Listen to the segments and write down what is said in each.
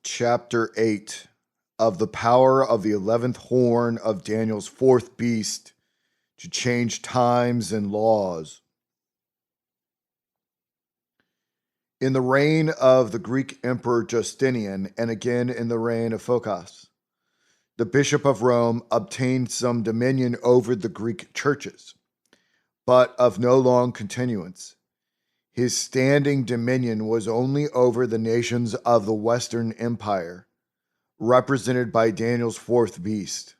Chapter 8 of the power of the 11th horn of Daniel's fourth beast to change times and laws. In the reign of the Greek Emperor Justinian, and again in the reign of Phocas, the Bishop of Rome obtained some dominion over the Greek churches, but of no long continuance. His standing dominion was only over the nations of the Western Empire, represented by Daniel's fourth beast.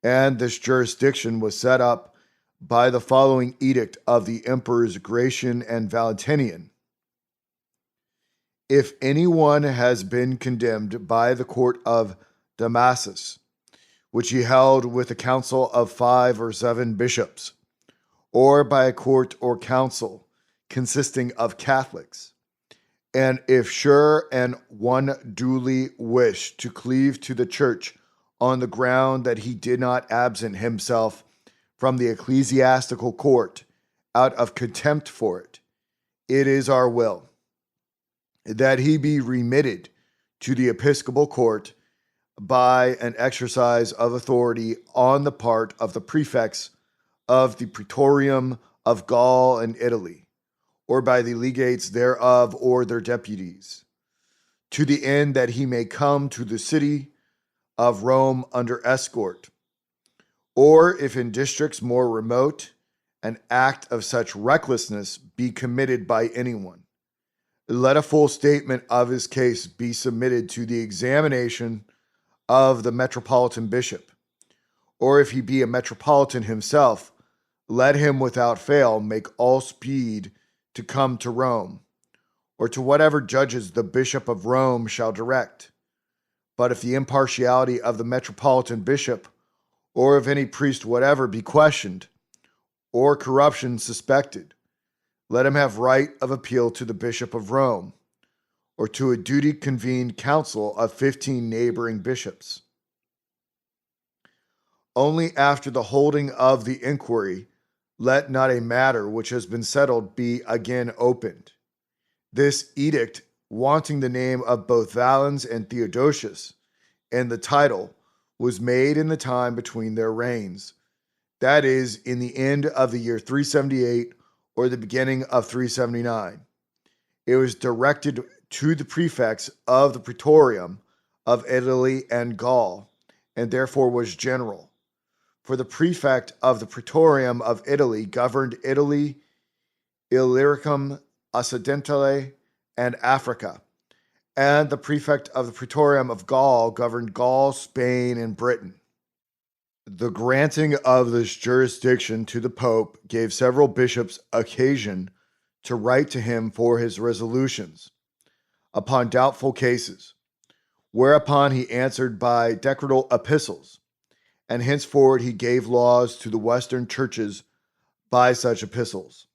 And this jurisdiction was set up by the following edict of the emperors Gratian and Valentinian. If anyone has been condemned by the court of Damascus, which he held with a council of 5 or 7 bishops, or by a court or council consisting of Catholics, and if sure and one duly wished to cleave to the church on the ground that he did not absent himself from the ecclesiastical court out of contempt for it, it is our will that he be remitted to the episcopal court by an exercise of authority on the part of the prefects of the praetorium of Gaul and Italy, or by the legates thereof or their deputies, to the end that he may come to the city of Rome under escort, or if in districts more remote, an act of such recklessness be committed by anyone, let a full statement of his case be submitted to the examination of the metropolitan bishop, or if he be a metropolitan himself, let him without fail make all speed to come to Rome, or to whatever judges the Bishop of Rome shall direct. But if the impartiality of the metropolitan bishop, or of any priest whatever, be questioned, or corruption suspected, let him have right of appeal to the Bishop of Rome, or to a duty-convened council of 15 neighboring bishops. Only after the holding of the inquiry, let not a matter which has been settled be again opened. This edict, wanting the name of both Valens and Theodosius, and the title, was made in the time between their reigns, that is, in the end of the year 378 or the beginning of 379. It was directed to the prefects of the praetorium of Italy and Gaul, and therefore was general. For the prefect of the praetorium of Italy governed Italy, Illyricum, Occidentale, and Africa, and the prefect of the praetorium of Gaul governed Gaul, Spain, and Britain. The granting of this jurisdiction to the Pope gave several bishops occasion to write to him for his resolutions upon doubtful cases, whereupon he answered by decretal epistles, and henceforward he gave laws to the Western churches by such epistles.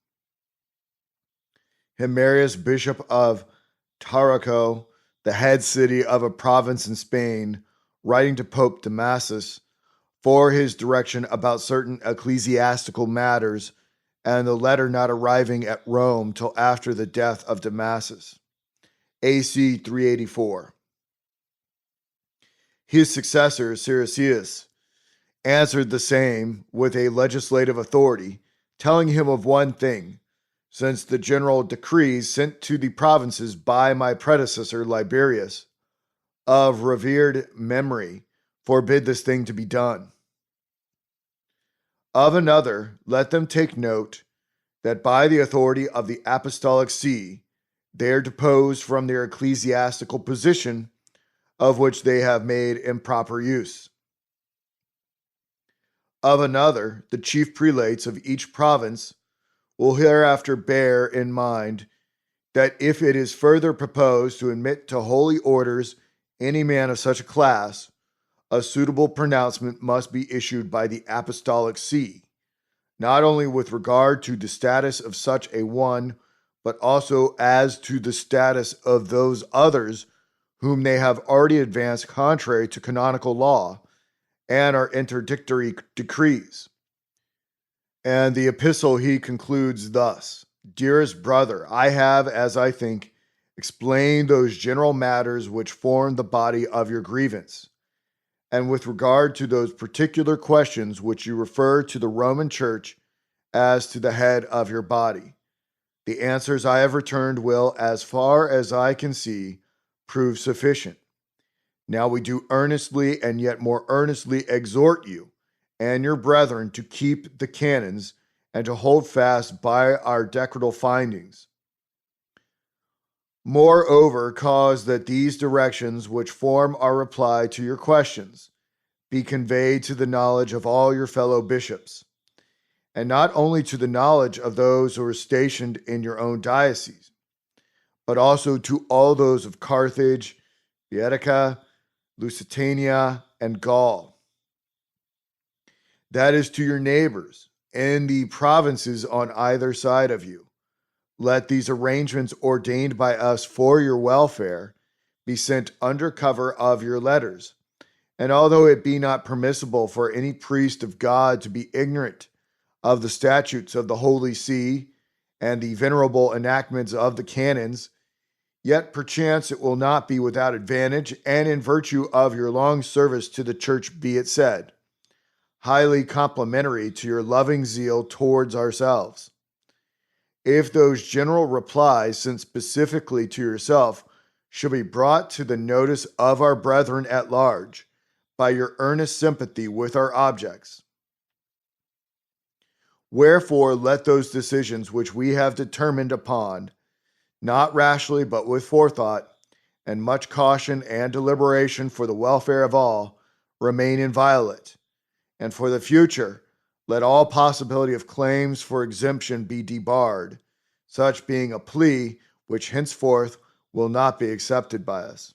Himerius, bishop of Tarraco, the head city of a province in Spain, writing to Pope Damasus for his direction about certain ecclesiastical matters, and the letter not arriving at Rome till after the death of Damasus, AC 384. His successor, Siricius, answered the same with a legislative authority, telling him of one thing, since the general decrees sent to the provinces by my predecessor Liberius, of revered memory, forbid this thing to be done. Of another, let them take note that by the authority of the Apostolic See, they are deposed from their ecclesiastical position, of which they have made improper use. Of another, the chief prelates of each province will hereafter bear in mind that if it is further proposed to admit to holy orders any man of such a class, a suitable pronouncement must be issued by the Apostolic See, not only with regard to the status of such a one, but also as to the status of those others whom they have already advanced contrary to canonical law and are introductory decrees. And the epistle he concludes thus: Dearest brother, I have, as I think, explain those general matters which form the body of your grievance. And with regard to those particular questions which you refer to the Roman Church as to the head of your body, the answers I have returned will, as far as I can see, prove sufficient. Now we do earnestly and yet more earnestly exhort you and your brethren to keep the canons and to hold fast by our decretal findings. Moreover, cause that these directions, which form our reply to your questions, be conveyed to the knowledge of all your fellow bishops, and not only to the knowledge of those who are stationed in your own diocese, but also to all those of Carthage, Boeotia, Lusitania, and Gaul. That is, to your neighbors in the provinces on either side of you. Let these arrangements ordained by us for your welfare be sent under cover of your letters. And although it be not permissible for any priest of God to be ignorant of the statutes of the Holy See and the venerable enactments of the canons, yet perchance it will not be without advantage, and in virtue of your long service to the church be it said, highly complimentary to your loving zeal towards ourselves. If those general replies sent specifically to yourself should be brought to the notice of our brethren at large by your earnest sympathy with our objects, wherefore let those decisions which we have determined upon, not rashly but with forethought and much caution and deliberation for the welfare of all, remain inviolate, and for the future let all possibility of claims for exemption be debarred, such being a plea which henceforth will not be accepted by us.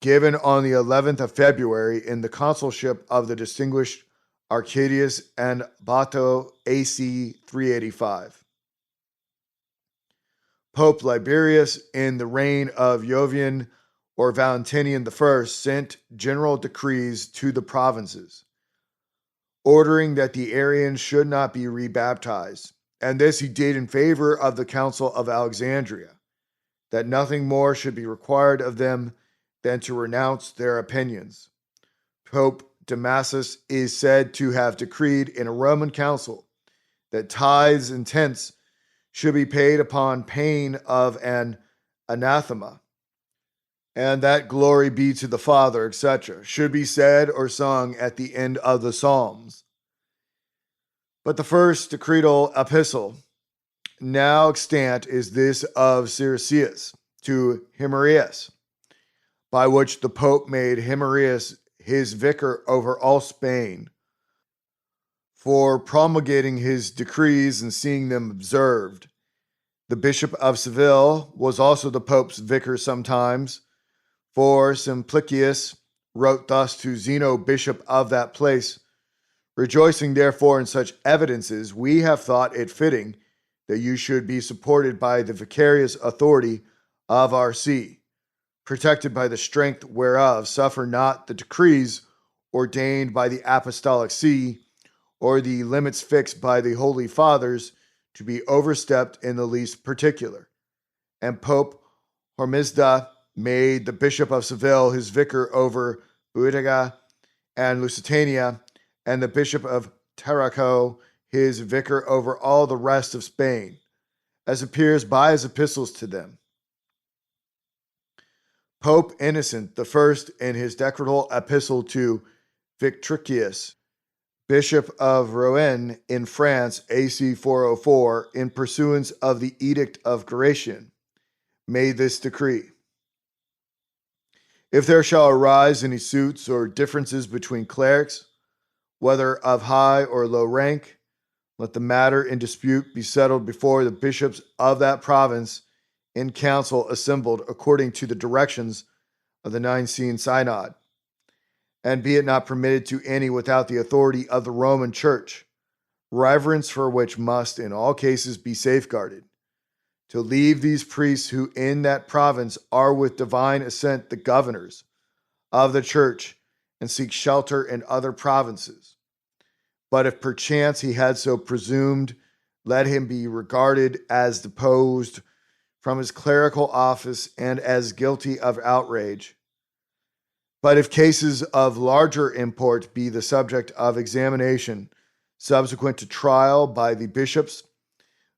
Given on the 11th of February in the consulship of the distinguished Arcadius and Bato AC 385. Pope Liberius, in the reign of Jovian or Valentinian I, sent general decrees to the provinces, ordering that the Arians should not be rebaptized, and this he did in favor of the Council of Alexandria, that nothing more should be required of them than to renounce their opinions. Pope Damasus is said to have decreed in a Roman council that tithes and tenths should be paid upon pain of an anathema, and that glory be to the Father, etc., should be said or sung at the end of the Psalms. But the first decretal epistle now extant is this of Siricius to Himerius, by which the Pope made Himerius his vicar over all Spain, for promulgating his decrees and seeing them observed. The Bishop of Seville was also the Pope's vicar sometimes, for Simplicius wrote thus to Zeno, bishop of that place, rejoicing therefore in such evidences, we have thought it fitting that you should be supported by the vicarious authority of our see, protected by the strength whereof suffer not the decrees ordained by the apostolic see, or the limits fixed by the holy fathers, to be overstepped in the least particular. And Pope Hormisda made the Bishop of Seville his vicar over Boeotia and Lusitania, and the Bishop of Tarraco his vicar over all the rest of Spain, as appears by his epistles to them. Pope Innocent I, in his decretal epistle to Victricius, Bishop of Rouen in France, AC 404, in pursuance of the Edict of Gratian, made this decree. If there shall arise any suits or differences between clerics, whether of high or low rank, let the matter in dispute be settled before the bishops of that province in council assembled according to the directions of the Nicene Synod, and be it not permitted to any without the authority of the Roman Church, reverence for which must in all cases be safeguarded, to leave these priests who in that province are with divine assent the governors of the church, and seek shelter in other provinces. But if perchance he had so presumed, let him be regarded as deposed from his clerical office and as guilty of outrage. But if cases of larger import be the subject of examination subsequent to trial by the bishops,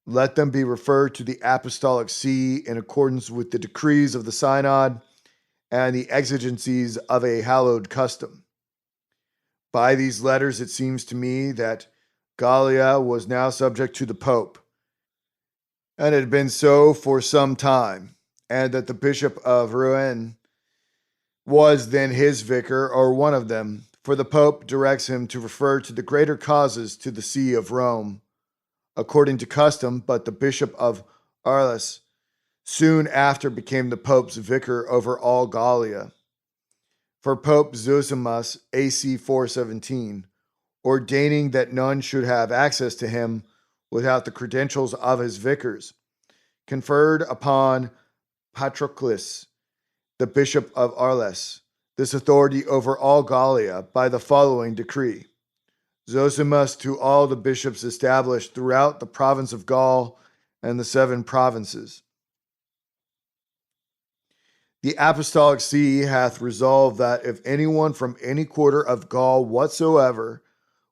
let them be referred to the Apostolic See in accordance with the decrees of the Synod and the exigencies of a hallowed custom. By these letters, it seems to me that Gallia was now subject to the Pope, and had been so for some time, and that the Bishop of Rouen was then his vicar, or one of them, for the Pope directs him to refer to the greater causes to the See of Rome, according to custom, but the Bishop of Arles soon after became the Pope's vicar over all Gallia. For Pope Zosimus, AC 417, ordaining that none should have access to him without the credentials of his vicars, conferred upon Patroclus, the Bishop of Arles, this authority over all Gallia by the following decree. Zosimus to all the bishops established throughout the province of Gaul and the 7 provinces. The Apostolic See hath resolved that if anyone from any quarter of Gaul whatsoever,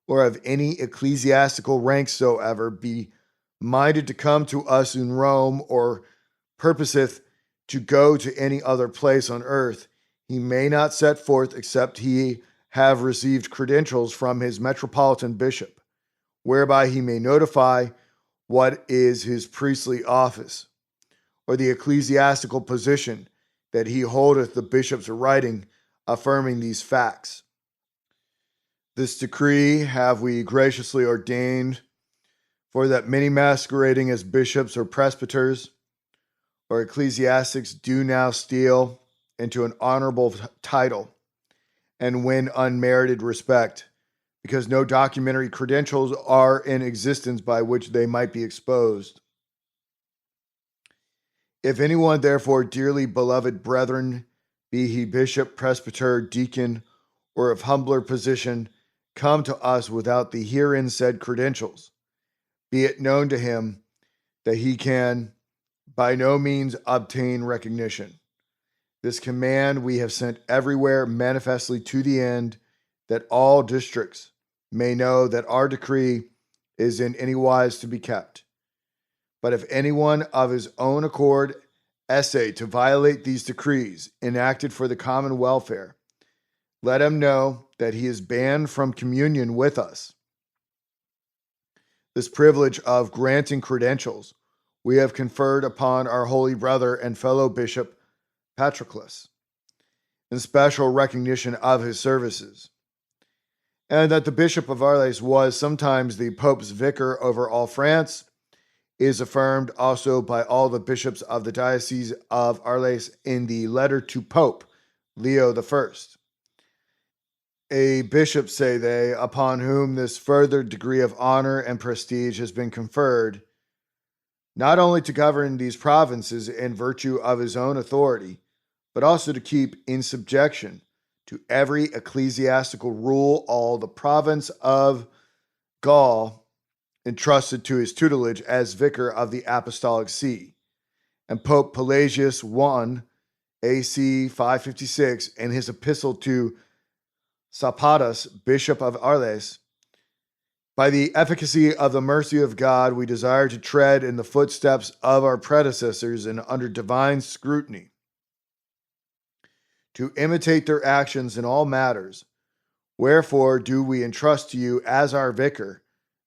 or of any ecclesiastical rank soever, be minded to come to us in Rome, or purposeth to go to any other place on earth, he may not set forth except he have received credentials from his metropolitan bishop, whereby he may notify what is his priestly office, or the ecclesiastical position that he holdeth the bishop's writing affirming these facts. This decree have we graciously ordained, for that many masquerading as bishops or presbyters or ecclesiastics do now steal into an honorable title and win unmerited respect, because no documentary credentials are in existence by which they might be exposed. If anyone, therefore, dearly beloved brethren, be he bishop, presbyter, deacon, or of humbler position, come to us without the herein said credentials, be it known to him that he can by no means obtain recognition. This command we have sent everywhere manifestly to the end that all districts may know that our decree is in any wise to be kept. But if anyone of his own accord essay to violate these decrees enacted for the common welfare, let him know that he is banned from communion with us. This privilege of granting credentials we have conferred upon our holy brother and fellow bishop Patroclus, in special recognition of his services, and that the Bishop of Arles was sometimes the Pope's vicar over all France is affirmed also by all the bishops of the Diocese of Arles in the letter to Pope Leo I. A bishop, say they, upon whom this further degree of honor and prestige has been conferred, not only to govern these provinces in virtue of his own authority, but also to keep in subjection to every ecclesiastical rule all the province of Gaul entrusted to his tutelage as vicar of the Apostolic See. And Pope Pelagius I, AC 556, in his epistle to Sapadas, Bishop of Arles, by the efficacy of the mercy of God, we desire to tread in the footsteps of our predecessors and under divine scrutiny, to imitate their actions in all matters. Wherefore do we entrust to you as our vicar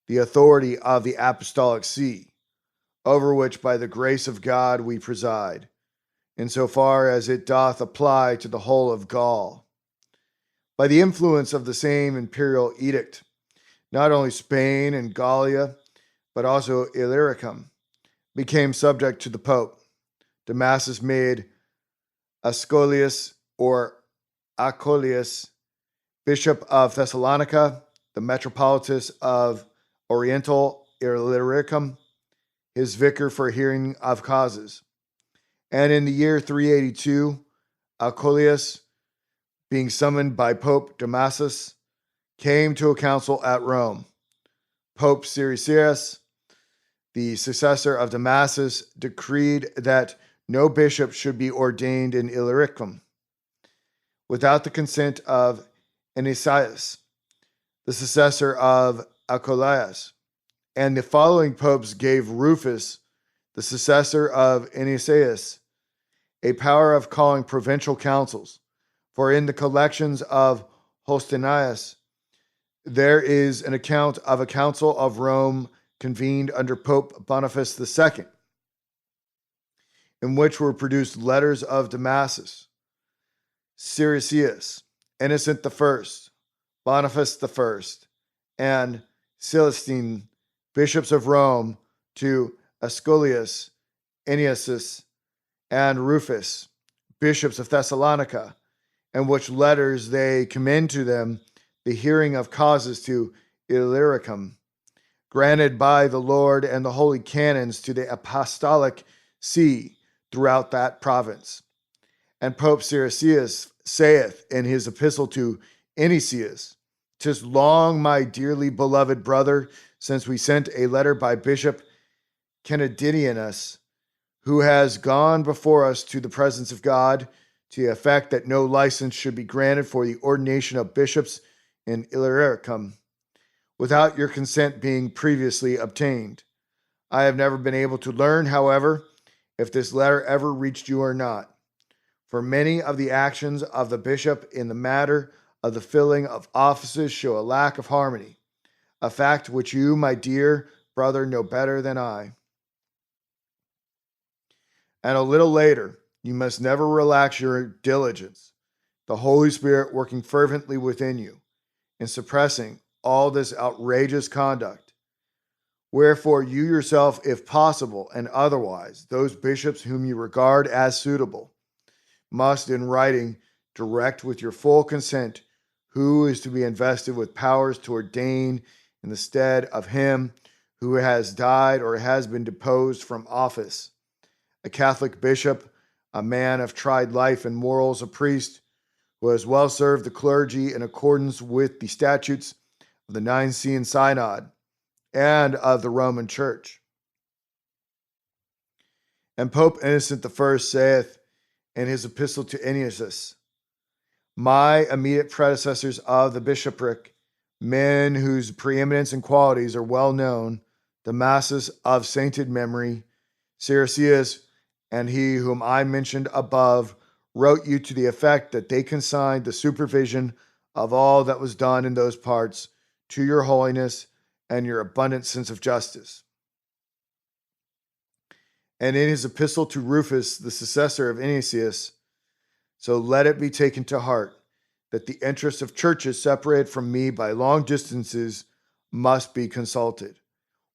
the authority of the Apostolic See, over which by the grace of God we preside, insofar as it doth apply to the whole of Gaul. By the influence of the same imperial edict, not only Spain and Gallia, but also Illyricum, became subject to the Pope. Damasus made Ascolius or Acolius Bishop of Thessalonica, the Metropolitus of Oriental Illyricum, his vicar for hearing of causes. And in the year 382, Acolius, being summoned by Pope Damasus, came to a council at Rome. Pope Siricius the successor of Damasus, decreed that no bishop should be ordained in Illyricum without the consent of Anicius, the successor of Archelaus. And the following popes gave Rufus, the successor of Anicius, a power of calling provincial councils. For in the collections of Hostinius, there is an account of a council of Rome convened under Pope Boniface II, in which were produced letters of Damasus, Siricius, Innocent I, Boniface I, and Celestine, bishops of Rome, to Ascolius, Ennius, and Rufus, bishops of Thessalonica, in which letters they commend to them the hearing of causes to Illyricum, granted by the Lord and the holy canons to the apostolic see throughout that province. And Pope Siricius saith in his epistle to Ennius, "'Tis long, my dearly beloved brother, since we sent a letter by Bishop Candidianus, who has gone before us to the presence of God, to the effect that no license should be granted for the ordination of bishops in Illyricum, without your consent being previously obtained. I have never been able to learn, however, if this letter ever reached you or not. For many of the actions of the bishop in the matter of the filling of offices show a lack of harmony, a fact which you, my dear brother, know better than I. And a little later, you must never relax your diligence, the Holy Spirit working fervently within you, in suppressing all this outrageous conduct. Wherefore you yourself, if possible, and otherwise, those bishops whom you regard as suitable, must in writing direct with your full consent who is to be invested with powers to ordain in the stead of him who has died or has been deposed from office, a Catholic bishop, a man of tried life and morals, a priest who has well served the clergy in accordance with the statutes of the Nicene Synod and of the Roman Church." And Pope Innocent I saith in his epistle to Ennius, "My immediate predecessors of the bishopric, men whose preeminence and qualities are well known, Damasus of sainted memory, Siricius, and he whom I mentioned above, wrote you to the effect that they consigned the supervision of all that was done in those parts to your holiness and your abundant sense of justice." And in his epistle to Rufus, the successor of Ennius, "So let it be taken to heart that the interests of churches separated from me by long distances must be consulted.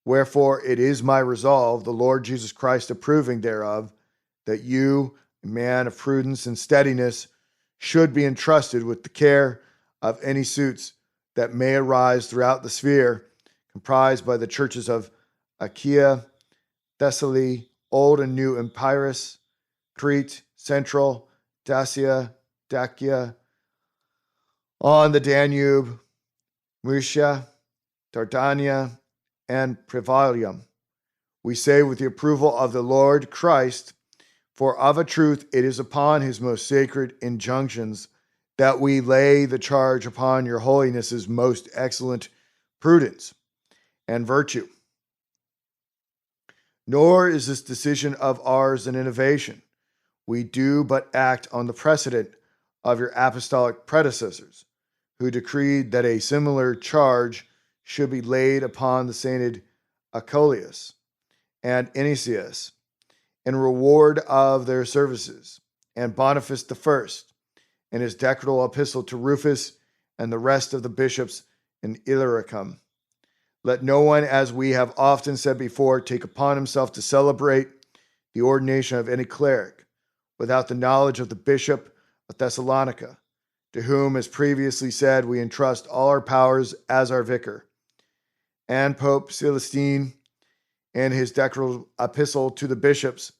Wherefore it is my resolve, the Lord Jesus Christ approving thereof, that you, a man of prudence and steadiness, should be entrusted with the care of any suits that may arise throughout the sphere comprised by the churches of Achaia, Thessaly, Old and New Epirus, Crete, Central, Dacia, on the Danube, Mysia, Dardania, and Privalium. We say with the approval of the Lord Christ, for of a truth it is upon his most sacred injunctions that we lay the charge upon your holiness's most excellent prudence and virtue. Nor is this decision of ours an innovation. We do but act on the precedent of your apostolic predecessors, who decreed that a similar charge should be laid upon the sainted Archelaus and Ennius in reward of their services, and Boniface I in his decretal epistle to Rufus and the rest of the bishops in Illyricum. Let no one, as we have often said before, take upon himself to celebrate the ordination of any cleric without the knowledge of the bishop of Thessalonica, to whom, as previously said, we entrust all our powers as our vicar. And Pope Celestine, in his decretal epistle to the bishops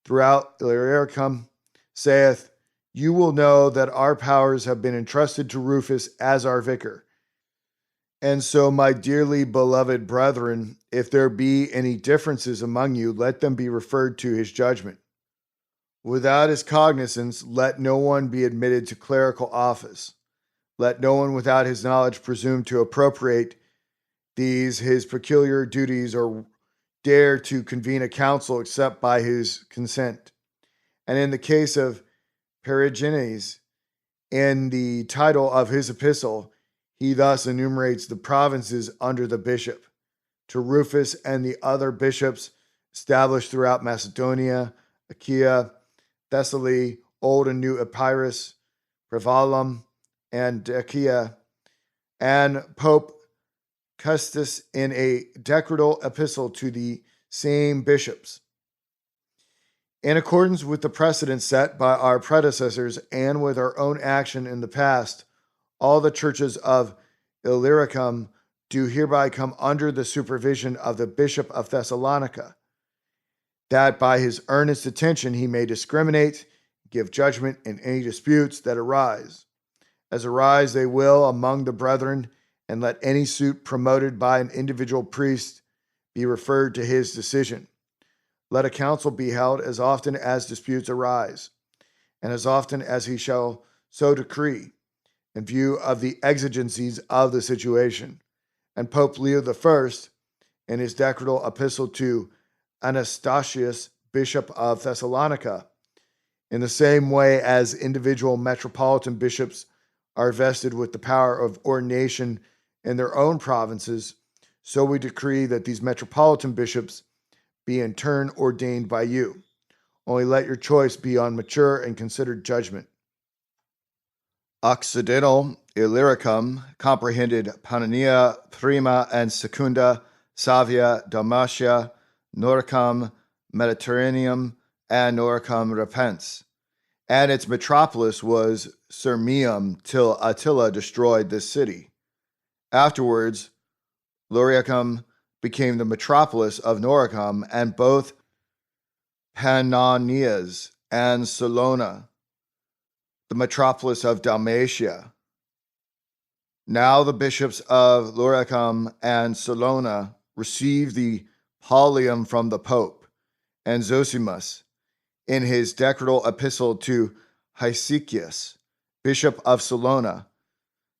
throughout Illyricum, saith, "You will know that our powers have been entrusted to Rufus as our vicar, And so, my dearly beloved brethren, if there be any differences among you, let them be referred to his judgment. Without his cognizance, let no one be admitted to clerical office. Let no one without his knowledge presume to appropriate these his peculiar duties or dare to convene a council except by his consent. And in the case of Perigenes, in the title of his epistle, he thus enumerates the provinces under the bishop: to Rufus and the other bishops established throughout Macedonia, Achaia, Thessaly, Old and New Epirus, Prevalum, and Achaia, and Pope Custis in a decretal epistle to the same bishops. In accordance with the precedent set by our predecessors and with our own action in the past, all the churches of Illyricum do hereby come under the supervision of the Bishop of Thessalonica, that by his earnest attention he may discriminate, give judgment in any disputes that arise. As arise they will among the brethren, and let any suit promoted by an individual priest be referred to his decision. Let a council be held as often as disputes arise, and as often as he shall so decree, in view of the exigencies of the situation. And Pope Leo I, in his decretal epistle to Anastasius, Bishop of Thessalonica, in the same way as individual metropolitan bishops are vested with the power of ordination in their own provinces, so we decree that these metropolitan bishops be in turn ordained by you. Only let your choice be on mature and considered judgment. Occidental Illyricum comprehended Pannonia, Prima and Secunda, Savia, Dalmatia, Noricum, Mediterraneum, and Noricum Repens. And its metropolis was Sirmium till Attila destroyed this city. Afterwards, Lauriacum became the metropolis of Noricum, and both Pannonias and Salona, the metropolis of Dalmatia. Now the bishops of Lauriacum and Salona received the pallium from the Pope, and Zosimus, in his decretal epistle to Hesychius, bishop of Salona,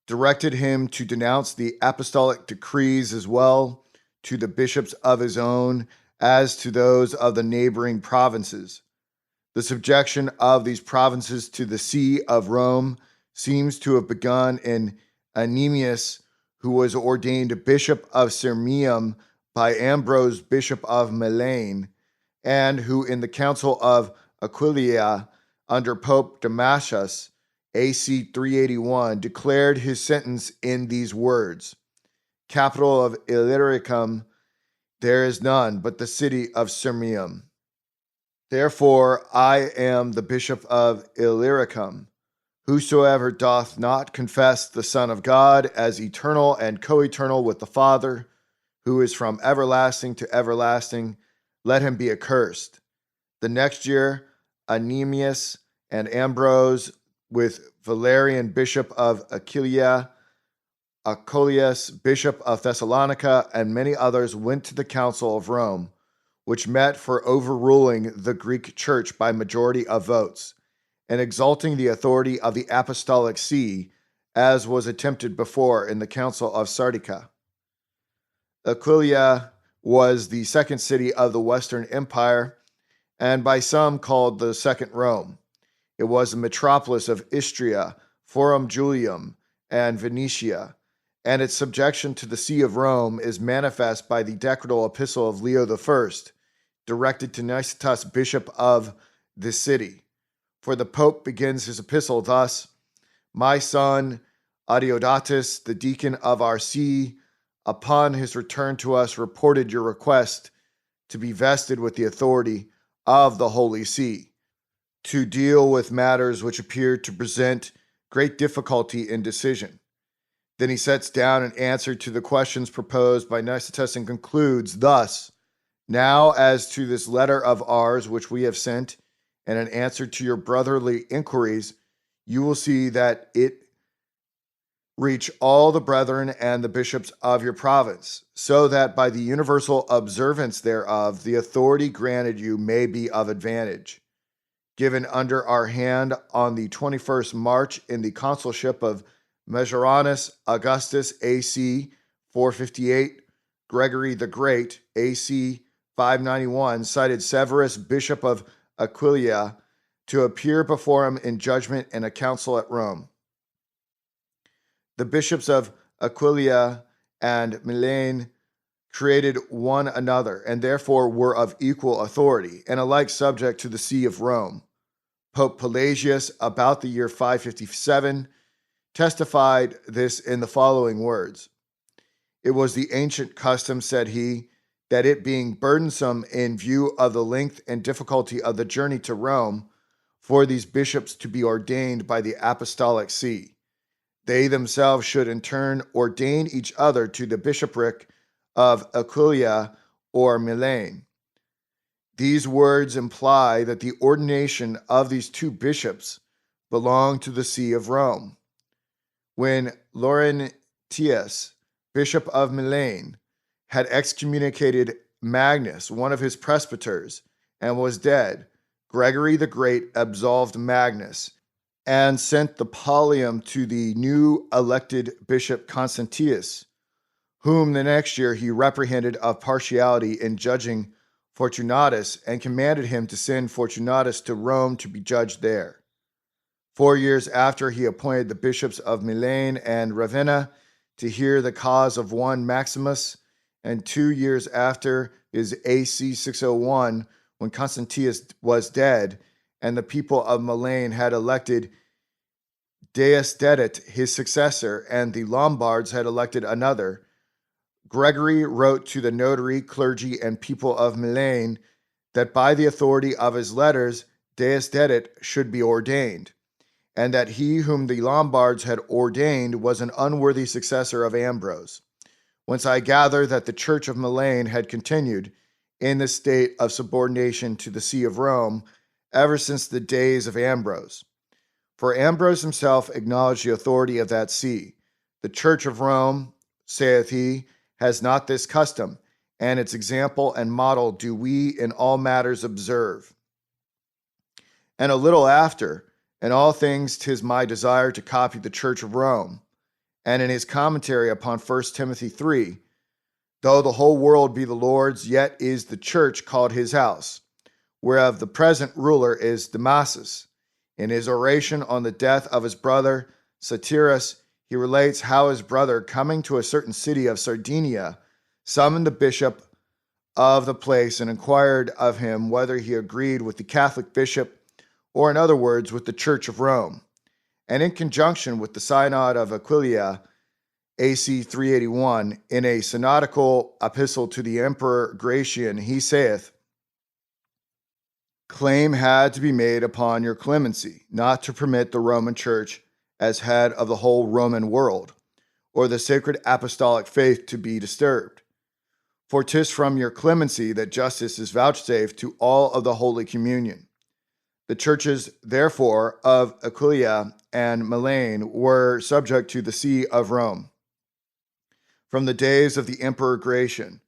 directed him to denounce the apostolic decrees as well to the bishops of his own as to those of the neighboring provinces. The subjection of these provinces to the see of Rome seems to have begun in Anemius, who was ordained bishop of Sirmium by Ambrose, bishop of Milan, and who in the council of Aquileia under Pope Damasus, AC 381, declared his sentence in these words: capital of Illyricum, there is none but the city of Sirmium. Therefore I am the bishop of Illyricum. Whosoever doth not confess the Son of God as eternal and co-eternal with the Father, who is from everlasting to everlasting, let him be accursed. The next year, Anemius and Ambrose, with Valerian, bishop of Aquileia, Acolius, bishop of Thessalonica, and many others went to the council of Rome, which met for overruling the Greek church by majority of votes, and exalting the authority of the apostolic see, as was attempted before in the council of Sardica. Aquileia was the second city of the Western Empire, and by some called the Second Rome. It was the metropolis of Istria, Forum Julium, and Venetia, and its subjection to the See of Rome is manifest by the decretal epistle of Leo I, directed to Nicetas, bishop of the city. For the Pope begins his epistle thus: My son Adeodatus, the deacon of our see, upon his return to us, reported your request to be vested with the authority of the Holy See, to deal with matters which appear to present great difficulty in decision. Then he sets down an answer to the questions proposed by Nicetas and concludes thus: Now as to this letter of ours which we have sent, and in answer to your brotherly inquiries, you will see that reach all the brethren and the bishops of your province, so that by the universal observance thereof the authority granted you may be of advantage. Given under our hand on the 21st March in the consulship of Majoranus Augustus AC 458, Gregory the Great AC 591 cited Severus, Bishop of Aquileia, to appear before him in judgment in a council at Rome. The bishops of Aquileia and Milan created one another, and therefore were of equal authority, and alike subject to the see of Rome. Pope Pelagius, about the year 557, testified this in the following words. It was the ancient custom, said he, that it being burdensome in view of the length and difficulty of the journey to Rome, for these bishops to be ordained by the apostolic see, they themselves should in turn ordain each other to the bishopric of Aquileia or Milan. These words imply that the ordination of these two bishops belonged to the see of Rome. When Laurentius, bishop of Milan, had excommunicated Magnus, one of his presbyters, and was dead, Gregory the Great absolved Magnus and sent the pallium to the new elected bishop Constantius, whom the next year he reprehended of partiality in judging Fortunatus, and commanded him to send Fortunatus to Rome to be judged there. 4 years after, he appointed the bishops of Milan and Ravenna to hear the cause of one Maximus, and 2 years after is AC 601, when Constantius was dead, and the people of Milan had elected Deusdedit his successor, and the Lombards had elected another, Gregory wrote to the notary, clergy, and people of Milan that by the authority of his letters Deusdedit should be ordained, and that he whom the Lombards had ordained was an unworthy successor of Ambrose. Whence I gather that the Church of Milan had continued in the state of subordination to the see of Rome ever since the days of Ambrose. For Ambrose himself acknowledged the authority of that see. The Church of Rome, saith he, has not this custom, and its example and model do we in all matters observe. And a little after, in all things 'tis my desire to copy the Church of Rome. And in his commentary upon 1 Timothy 3, though the whole world be the Lord's, yet is the church called his house, whereof the present ruler is Damasus. In his oration on the death of his brother Satyrus, he relates how his brother, coming to a certain city of Sardinia, summoned the bishop of the place and inquired of him whether he agreed with the Catholic bishop, or in other words, with the Church of Rome. And in conjunction with the Synod of Aquileia, AC 381, in a synodical epistle to the Emperor Gratian, he saith, claim had to be made upon your clemency, not to permit the Roman Church as head of the whole Roman world, or the sacred apostolic faith to be disturbed. For 'tis from your clemency that justice is vouchsafed to all of the Holy Communion. The churches, therefore, of Aquileia and Milan were subject to the see of Rome from the days of the Emperor Gratian.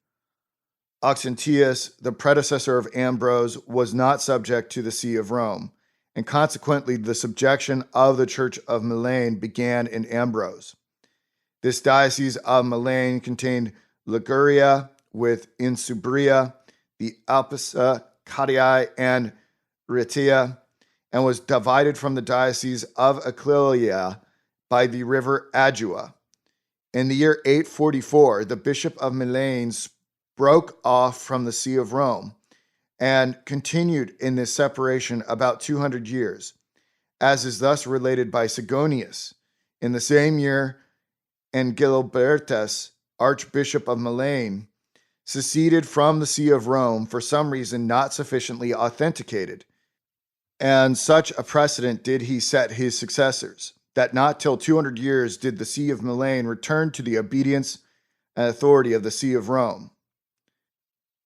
Auxentius, the predecessor of Ambrose, was not subject to the see of Rome, and consequently the subjection of the Church of Milan began in Ambrose. This diocese of Milan contained Liguria with Insubria, the Alpes, Cadiae, and Rhaetia, and was divided from the diocese of Aquileia by the river Adua. In the year 844, the Bishop of Milan broke off from the see of Rome and continued in this separation about 200 years, as is thus related by Sigonius. In the same year, Angilbertus, Archbishop of Milan, seceded from the see of Rome for some reason not sufficiently authenticated, and such a precedent did he set his successors, that not till 200 years did the see of Milan return to the obedience and authority of the see of Rome.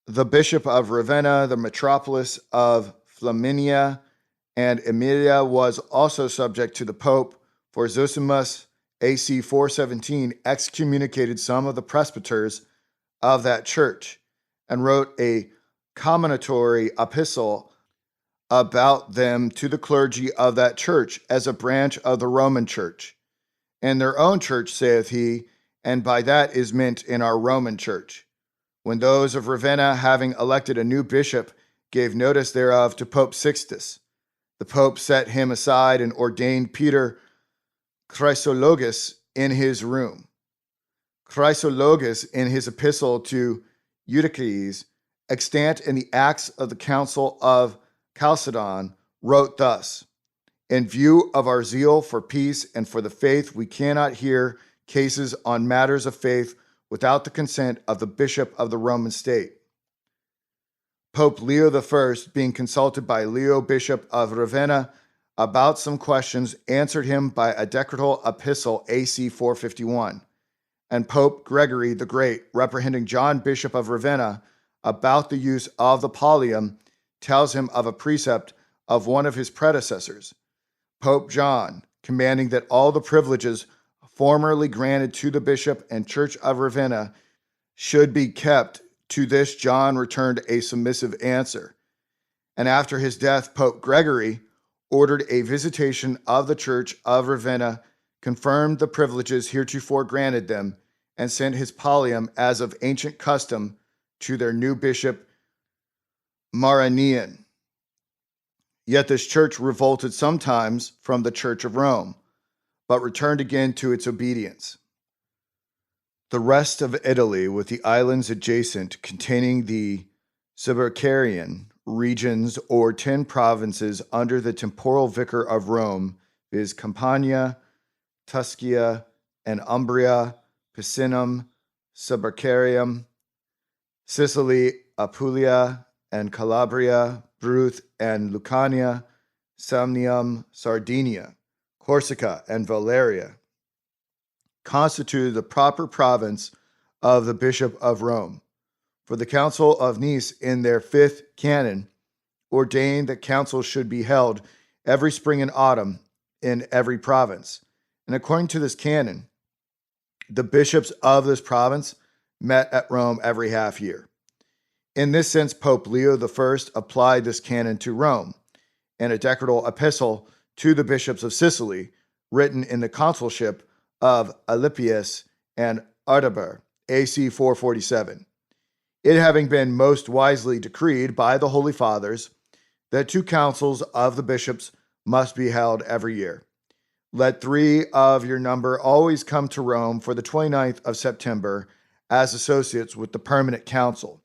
The Bishop of Ravenna, the metropolis of Flaminia and Emilia, was also subject to the Pope, for Zosimus, AC 417, excommunicated some of the presbyters of that church and wrote a comminatory epistle about them to the clergy of that church as a branch of the Roman church. And their own church, saith he, and by that is meant in our Roman church. When those of Ravenna, having elected a new bishop, gave notice thereof to Pope Sixtus, the Pope set him aside and ordained Peter Chrysologus in his room. Chrysologus, in his epistle to Eutyches, extant in the Acts of the Council of Chalcedon, wrote thus: in view of our zeal for peace and for the faith, we cannot hear cases on matters of faith without the consent of the bishop of the Roman state. Pope Leo I, being consulted by Leo, bishop of Ravenna, about some questions, answered him by a decretal epistle AC 451. And Pope Gregory the Great, reprehending John, bishop of Ravenna, about the use of the pallium, tells him of a precept of one of his predecessors, Pope John, commanding that all the privileges formerly granted to the bishop and church of Ravenna should be kept. To this John returned a submissive answer. And after his death, Pope Gregory ordered a visitation of the church of Ravenna, confirmed the privileges heretofore granted them, and sent his pallium as of ancient custom to their new bishop Maranian. Yet this church revolted sometimes from the Church of Rome, but returned again to its obedience. The rest of Italy, with the islands adjacent, containing the Suburcarian regions or 10 provinces under the temporal vicar of Rome, viz. Campania, Tuscia, and Umbria, Picenum, Suburcarium, Sicily, Apulia, and Calabria, Bruth and Lucania, Samnium, Sardinia, Corsica, and Valeria, constituted the proper province of the Bishop of Rome. For the Council of Nice, in their 5th canon, ordained that councils should be held every spring and autumn in every province. And according to this canon, the bishops of this province met at Rome every half year. In this sense, Pope Leo I applied this canon to Rome, and a decretal epistle to the bishops of Sicily, written in the consulship of Alypius and Artaber, AC 447. It having been most wisely decreed by the Holy Fathers that 2 councils of the bishops must be held every year. Let 3 of your number always come to Rome for the 29th of September as associates with the permanent council,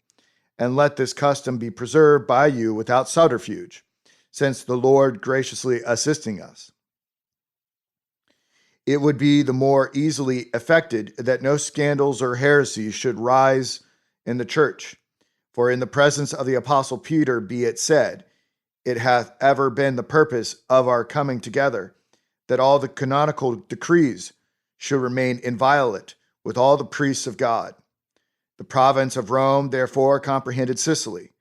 and let this custom be preserved by you without subterfuge, since the Lord graciously assisting us. It would be the more easily effected that no scandals or heresies should rise in the church. For in the presence of the Apostle Peter be it said, it hath ever been the purpose of our coming together, that all the canonical decrees should remain inviolate with all the priests of God. The province of Rome therefore comprehended Sicily,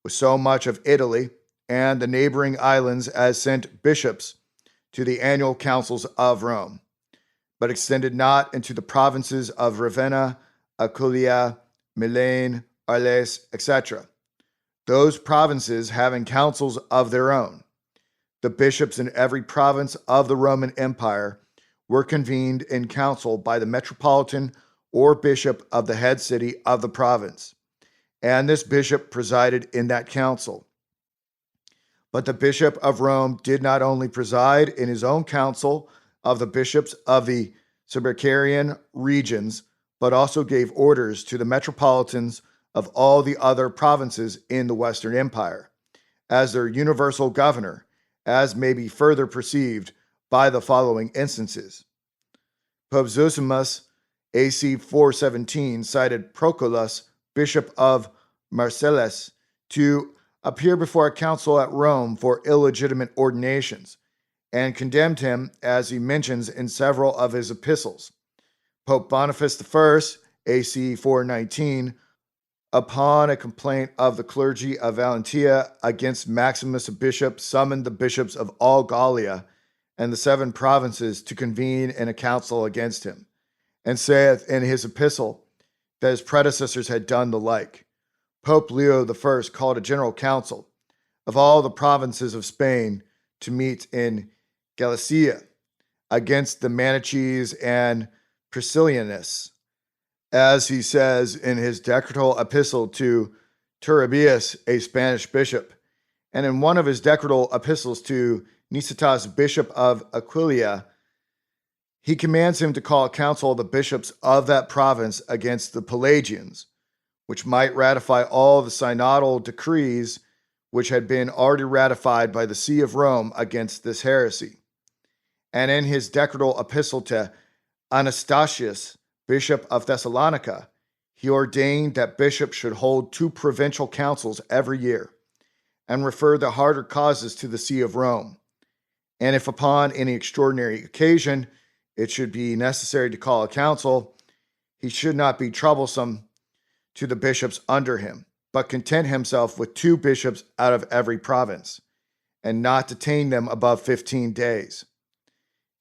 with so much of Italy and the neighboring islands as sent bishops to the annual councils of Rome, but extended not into the provinces of Ravenna, Aquileia, Milan, Arles, etc., those provinces having councils of their own. The bishops in every province of the Roman Empire were convened in council by the metropolitan or bishop of the head city of the province, and this bishop presided in that council. But the bishop of Rome did not only preside in his own council of the bishops of the Suburcarian regions, but also gave orders to the metropolitans of all the other provinces in the Western Empire, as their universal governor, as may be further perceived by the following instances. Pope Zosimus, AC 417, cited Proculus, bishop of Marseilles, to appear before a council at Rome for illegitimate ordinations, and condemned him, as he mentions in several of his epistles. Pope Boniface I, AC 419, upon a complaint of the clergy of Valentia against Maximus, a bishop, summoned the bishops of all Gallia and the 7 provinces to convene in a council against him, and saith in his epistle that his predecessors had done the like. Pope Leo I called a general council of all the provinces of Spain to meet in Galicia against the Manichees and Priscillianists, as he says in his decretal epistle to Turribius, a Spanish bishop, and in one of his decretal epistles to Nicetas, bishop of Aquileia. He commands him to call a council of the bishops of that province against the Pelagians, which might ratify all the synodal decrees which had been already ratified by the See of Rome against this heresy. And in his decretal epistle to Anastasius, bishop of Thessalonica, he ordained that bishops should hold 2 provincial councils every year, and refer the harder causes to the See of Rome. And if upon any extraordinary occasion it should be necessary to call a council, he should not be troublesome to the bishops under him, but content himself with 2 bishops out of every province, and not detain them above 15 days.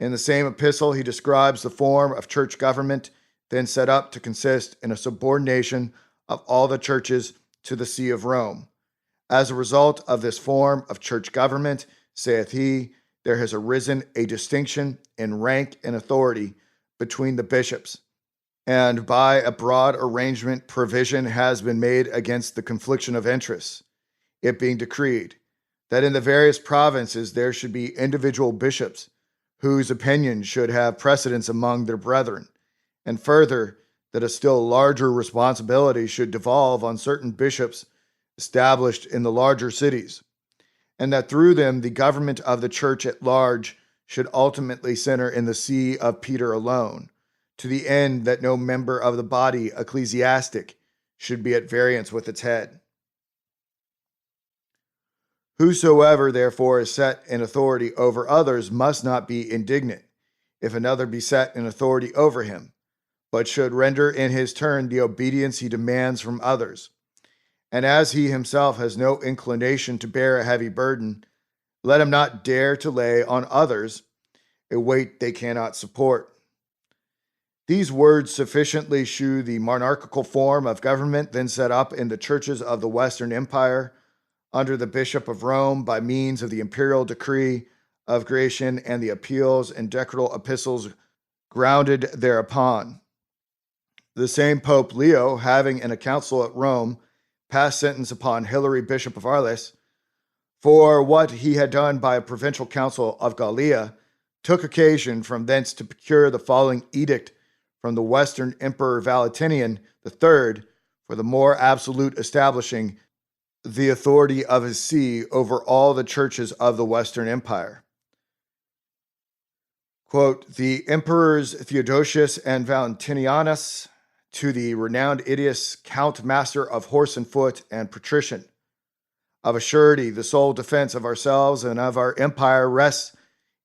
In the same epistle, he describes the form of church government then set up to consist in a subordination of all the churches to the See of Rome. As a result of this form of church government, saith he, there has arisen a distinction in rank and authority between the bishops, and by a broad arrangement provision has been made against the confliction of interests, it being decreed that in the various provinces there should be individual bishops whose opinions should have precedence among their brethren, and further, that a still larger responsibility should devolve on certain bishops established in the larger cities, and that through them the government of the church at large should ultimately center in the see of Peter alone, to the end that no member of the body ecclesiastic should be at variance with its head. Whosoever therefore is set in authority over others must not be indignant if another be set in authority over him, but should render in his turn the obedience he demands from others. And as he himself has no inclination to bear a heavy burden, let him not dare to lay on others a weight they cannot support. These words sufficiently shew the monarchical form of government then set up in the churches of the Western Empire under the Bishop of Rome by means of the imperial decree of Gratian and the appeals and decretal epistles grounded thereupon. The same Pope Leo, having in a council at Rome passed sentence upon Hilary, Bishop of Arles, for what he had done by a provincial council of Gallia, took occasion from thence to procure the following edict from the Western Emperor Valentinian III for the more absolute establishing the authority of his see over all the churches of the Western Empire. Quote, the emperors Theodosius and Valentinianus, to the renowned Idius, Count Master of Horse and Foot and Patrician. Of a surety, the sole defense of ourselves and of our empire rests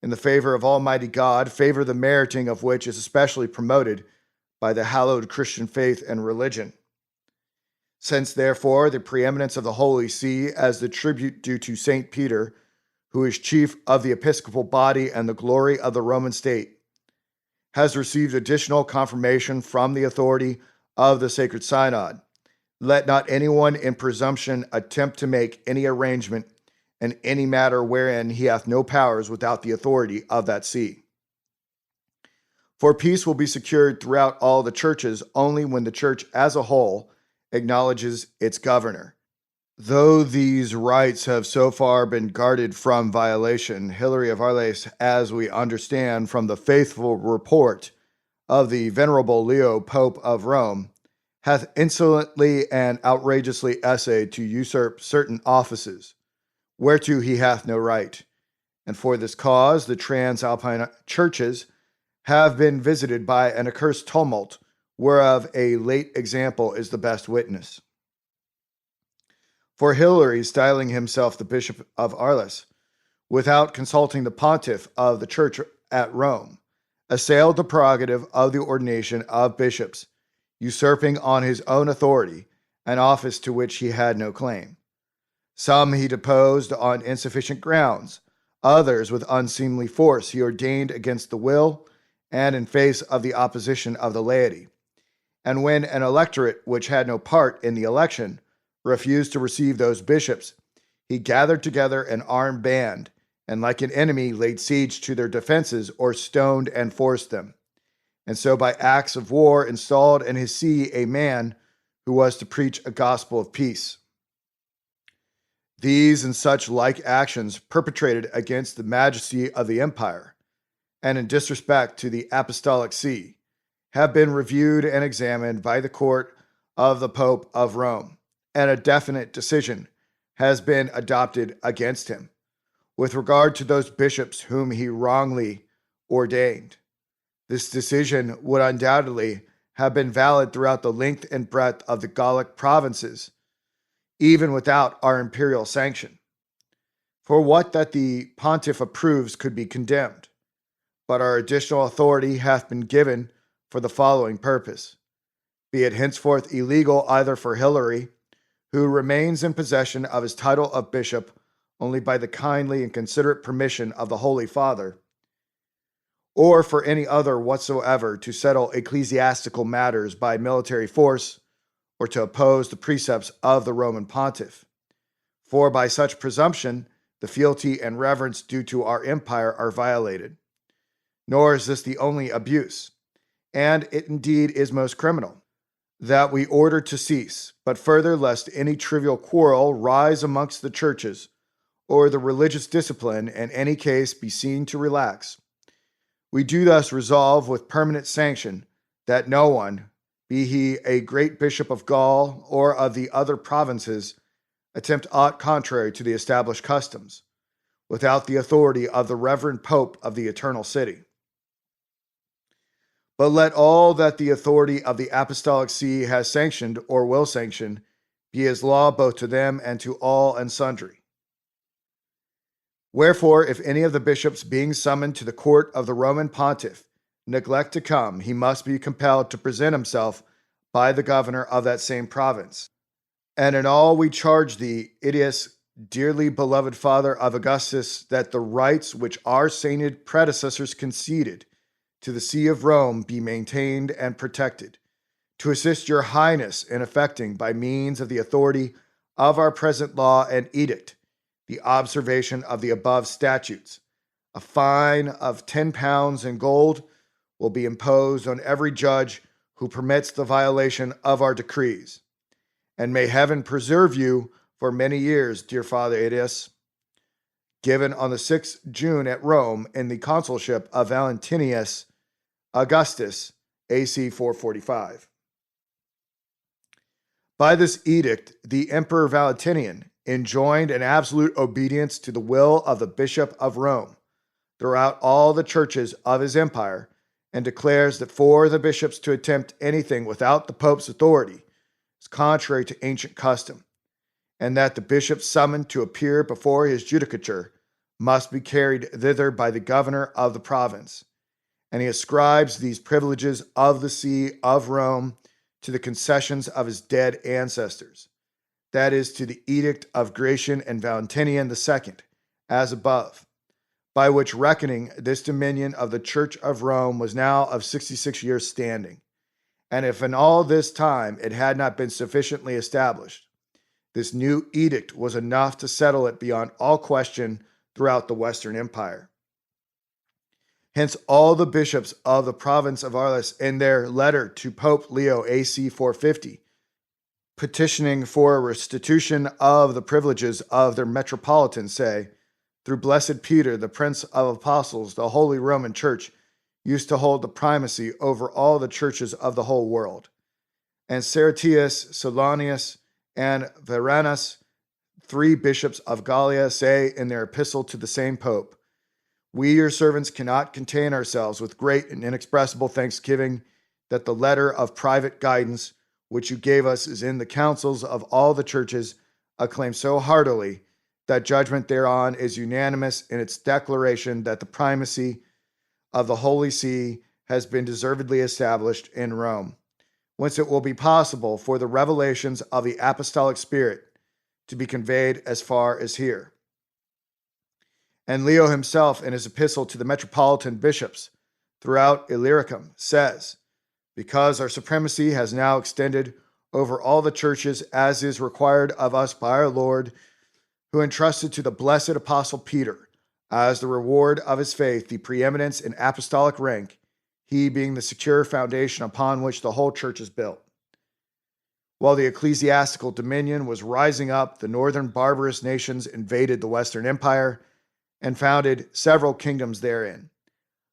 in the favor of Almighty God, favor the meriting of which is especially promoted by the hallowed Christian faith and religion. Since, therefore, the preeminence of the Holy See as the tribute due to St. Peter, who is chief of the episcopal body and the glory of the Roman state, has received additional confirmation from the authority of the Sacred Synod, let not anyone in presumption attempt to make any arrangement in any matter wherein he hath no powers without the authority of that see. For peace will be secured throughout all the churches only when the church as a whole acknowledges its governor. Though these rights have so far been guarded from violation, Hilary of Arles, as we understand from the faithful report of the Venerable Leo, Pope of Rome, hath insolently and outrageously essayed to usurp certain offices, whereto he hath no right. And for this cause the Transalpine churches have been visited by an accursed tumult, whereof a late example is the best witness. For Hilary, styling himself the Bishop of Arles, without consulting the pontiff of the church at Rome, assailed the prerogative of the ordination of bishops, usurping on his own authority an office to which he had no claim. Some he deposed on insufficient grounds, Others with unseemly force he ordained against the will and in face of the opposition of the laity. And when an electorate which had no part in the election refused to receive those bishops, he gathered together an armed band, and like an enemy laid siege to their defenses or stoned and forced them. And so by acts of war installed in his see a man who was to preach a gospel of peace. These and such like actions perpetrated against the majesty of the empire, and in disrespect to the apostolic see, have been reviewed and examined by the court of the Pope of Rome, and a definite decision has been adopted against him with regard to those bishops whom he wrongly ordained. This decision would undoubtedly have been valid throughout the length and breadth of the Gallic provinces, even without our imperial sanction. For what that the pontiff approves could be condemned, but our additional authority hath been given for the following purpose: be it henceforth illegal either for Hilary, who remains in possession of his title of bishop only by the kindly and considerate permission of the Holy Father, or for any other whatsoever to settle ecclesiastical matters by military force, or to oppose the precepts of the Roman pontiff. For by such presumption, the fealty and reverence due to our empire are violated. Nor is this the only abuse, and it indeed is most criminal, that we order to cease, but further lest any trivial quarrel rise amongst the churches, or the religious discipline in any case be seen to relax. We do thus resolve with permanent sanction that no one, be he a great bishop of Gaul or of the other provinces, attempt aught contrary to the established customs, without the authority of the reverend Pope of the Eternal City. But let all that the authority of the Apostolic See has sanctioned or will sanction be as law both to them and to all and sundry. Wherefore, if any of the bishops being summoned to the court of the Roman pontiff neglect to come, he must be compelled to present himself by the governor of that same province. And in all we charge thee, Idias, dearly beloved father of Augustus, that the rights which our sainted predecessors conceded to the See of Rome be maintained and protected, to assist your highness in effecting, by means of the authority of our present law and edict, the observation of the above statutes. A fine of 10 pounds in gold will be imposed on every judge who permits the violation of our decrees. And may heaven preserve you for many years, dear Father Idias. Given on the 6th June at Rome in the consulship of Valentinius Augustus, AC 445. By this edict, the Emperor Valentinian enjoined an absolute obedience to the will of the Bishop of Rome throughout all the churches of his empire, and declares that for the bishops to attempt anything without the Pope's authority is contrary to ancient custom, and that the bishops summoned to appear before his judicature must be carried thither by the governor of the province. And he ascribes these privileges of the See of Rome to the concessions of his dead ancestors, that is, to the edict of Gratian and Valentinian II, as above, by which reckoning this dominion of the Church of Rome was now of 66 years standing. And if in all this time it had not been sufficiently established, this new edict was enough to settle it beyond all question throughout the Western Empire. Hence, all the bishops of the province of Arles, in their letter to Pope Leo AC 450, petitioning for a restitution of the privileges of their metropolitan, say, through blessed Peter, the Prince of Apostles, the Holy Roman Church used to hold the primacy over all the churches of the whole world. And Seratius, Solonius, and Varanus, 3 bishops of Gallia, say in their epistle to the same Pope, we, your servants, cannot contain ourselves with great and inexpressible thanksgiving that the letter of private guidance which you gave us is in the councils of all the churches acclaimed so heartily that judgment thereon is unanimous in its declaration that the primacy of the Holy See has been deservedly established in Rome, whence it will be possible for the revelations of the apostolic spirit to be conveyed as far as here. And Leo himself, in his epistle to the metropolitan bishops throughout Illyricum, says, because our supremacy has now extended over all the churches as is required of us by our Lord, who entrusted to the blessed apostle Peter, as the reward of his faith, the preeminence in apostolic rank, he being the secure foundation upon which the whole church is built. While the ecclesiastical dominion was rising up, the northern barbarous nations invaded the Western Empire and founded several kingdoms therein,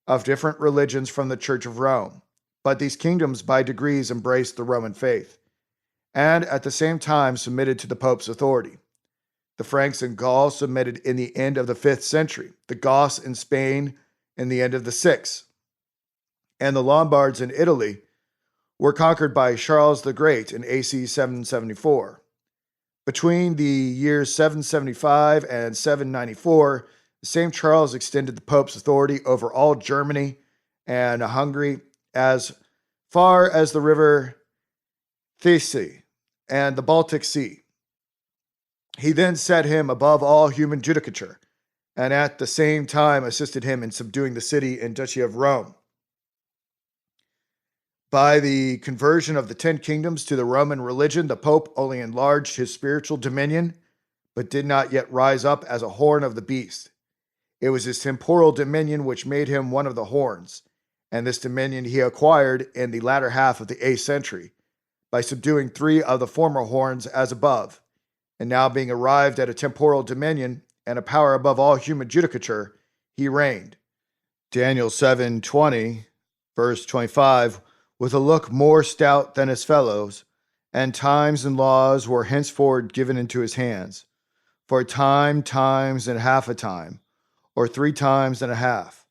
of different religions from the Church of Rome. But these kingdoms by degrees embraced the Roman faith, and at the same time submitted to the Pope's authority. The Franks in Gaul submitted in the end of the 5th century, the Goths in Spain in the end of the 6th, and the Lombards in Italy were conquered by Charles the Great in AC 774. Between the years 775 and 794, the same Charles extended the Pope's authority over all Germany and Hungary as far as the river Thesey and the Baltic Sea. He then set him above all human judicature, and at the same time assisted him in subduing the city and duchy of Rome. By the conversion of the 10 kingdoms to the Roman religion, the Pope only enlarged his spiritual dominion, but did not yet rise up as a horn of the beast. It was his temporal dominion which made him one of the horns, and this dominion he acquired in the latter half of the 8th century, by subduing 3 of the former horns as above, and now being arrived at a temporal dominion and a power above all human judicature, he reigned. Daniel 7:20, verse 25, with a look more stout than his fellows, and times and laws were henceforward given into his hands, for a time, times, and half a time, or 3 times and a half,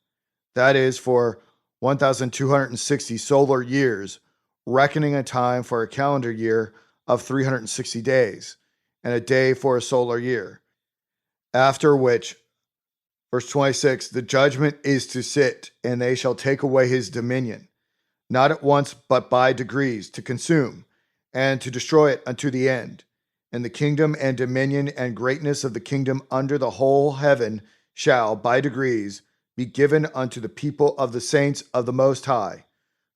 that is, for 1,260 solar years, reckoning a time for a calendar year of 360 days, and a day for a solar year. After which, verse 26, the judgment is to sit, and they shall take away his dominion, not at once, but by degrees, to consume, and to destroy it unto the end. And the kingdom and dominion and greatness of the kingdom under the whole heaven shall, by degrees, be given unto the people of the saints of the Most High,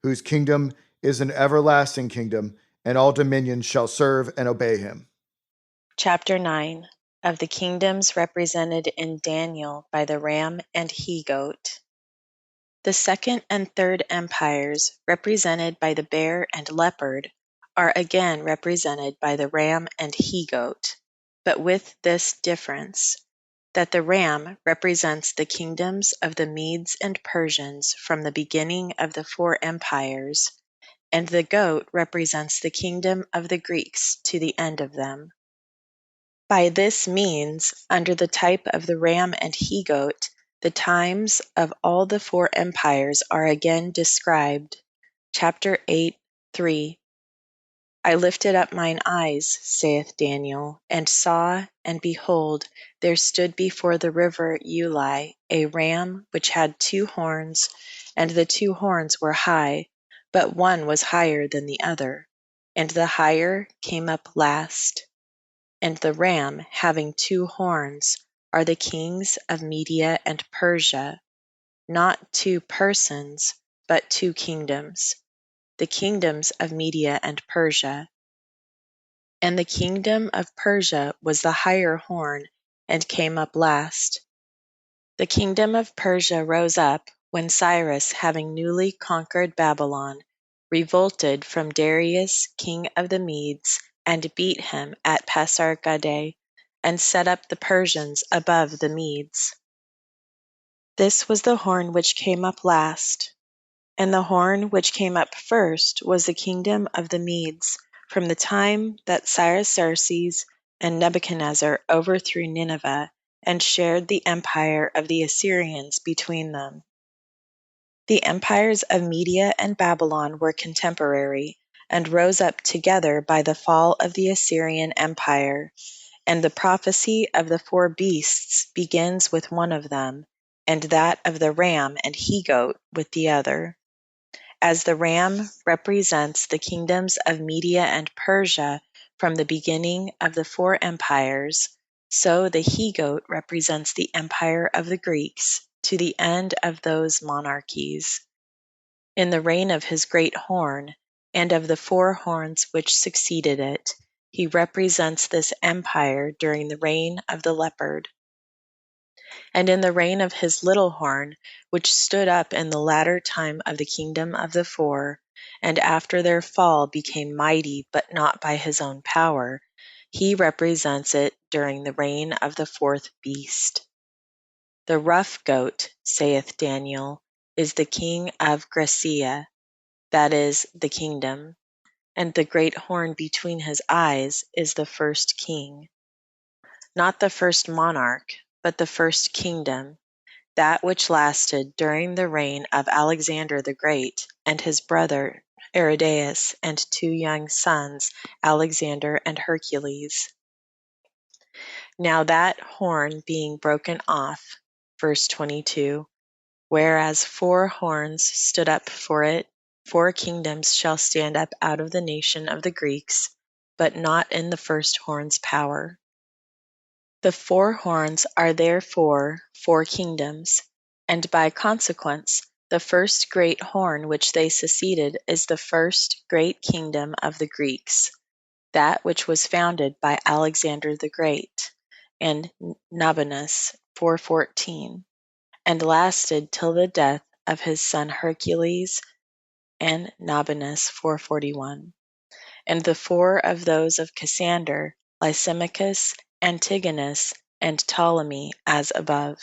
whose kingdom is an everlasting kingdom, and all dominions shall serve and obey him. Chapter 9 of the kingdoms represented in Daniel by the ram and he-goat. The second and third empires, represented by the bear and leopard, are again represented by the ram and he-goat, but with this difference, that the ram represents the kingdoms of the Medes and Persians from the beginning of the 4 empires, and the goat represents the kingdom of the Greeks to the end of them. By this means, under the type of the ram and he-goat, the times of all the 4 empires are again described. Chapter 8:3. I lifted up mine eyes, saith Daniel, and saw, and behold, there stood before the river Ulai a ram which had 2 horns, and the 2 horns were high, but one was higher than the other, and the higher came up last. And the ram, having 2 horns, are the kings of Media and Persia, not 2 persons, but 2 kingdoms, the kingdoms of Media and Persia. And the kingdom of Persia was the higher horn, and came up last. The kingdom of Persia rose up, when Cyrus, having newly conquered Babylon, revolted from Darius king of the Medes, and beat him at Pasargadae, and set up the Persians above the Medes. This was the horn which came up last. And the horn which came up first was the kingdom of the Medes, from the time that Cyaxares and Nebuchadnezzar overthrew Nineveh, and shared the empire of the Assyrians between them. The empires of Media and Babylon were contemporary, and rose up together by the fall of the Assyrian Empire, and the prophecy of the 4 beasts begins with one of them, and that of the ram and he-goat with the other. As the ram represents the kingdoms of Media and Persia from the beginning of the 4 empires, So the he-goat represents the empire of the Greeks to the end of those monarchies. In the reign of his great horn, and of the 4 horns which succeeded it, he represents this empire during the reign of the leopard. And in the reign of his little horn, which stood up in the latter time of the kingdom of the 4, and after their fall became mighty, but not by his own power, he represents it during the reign of the 4th beast. The rough goat, saith Daniel, is the king of Gracia, that is, the kingdom, and the great horn between his eyes is the first king. Not the first monarch, but the first kingdom, that which lasted during the reign of Alexander the Great and his brother Aridaeus and 2 young sons, Alexander and Hercules. Now that horn being broken off, verse 22, whereas 4 horns stood up for it, 4 kingdoms shall stand up out of the nation of the Greeks, but not in the first horn's power. The 4 horns are therefore 4 kingdoms, and by consequence the first great horn which they succeeded is the first great kingdom of the Greeks, that which was founded by Alexander the Great and Nabonus 414, and lasted till the death of his son Hercules and Nabonus 441. And the 4 of those of Cassander, Lysimachus, Antigonus, and Ptolemy, as above.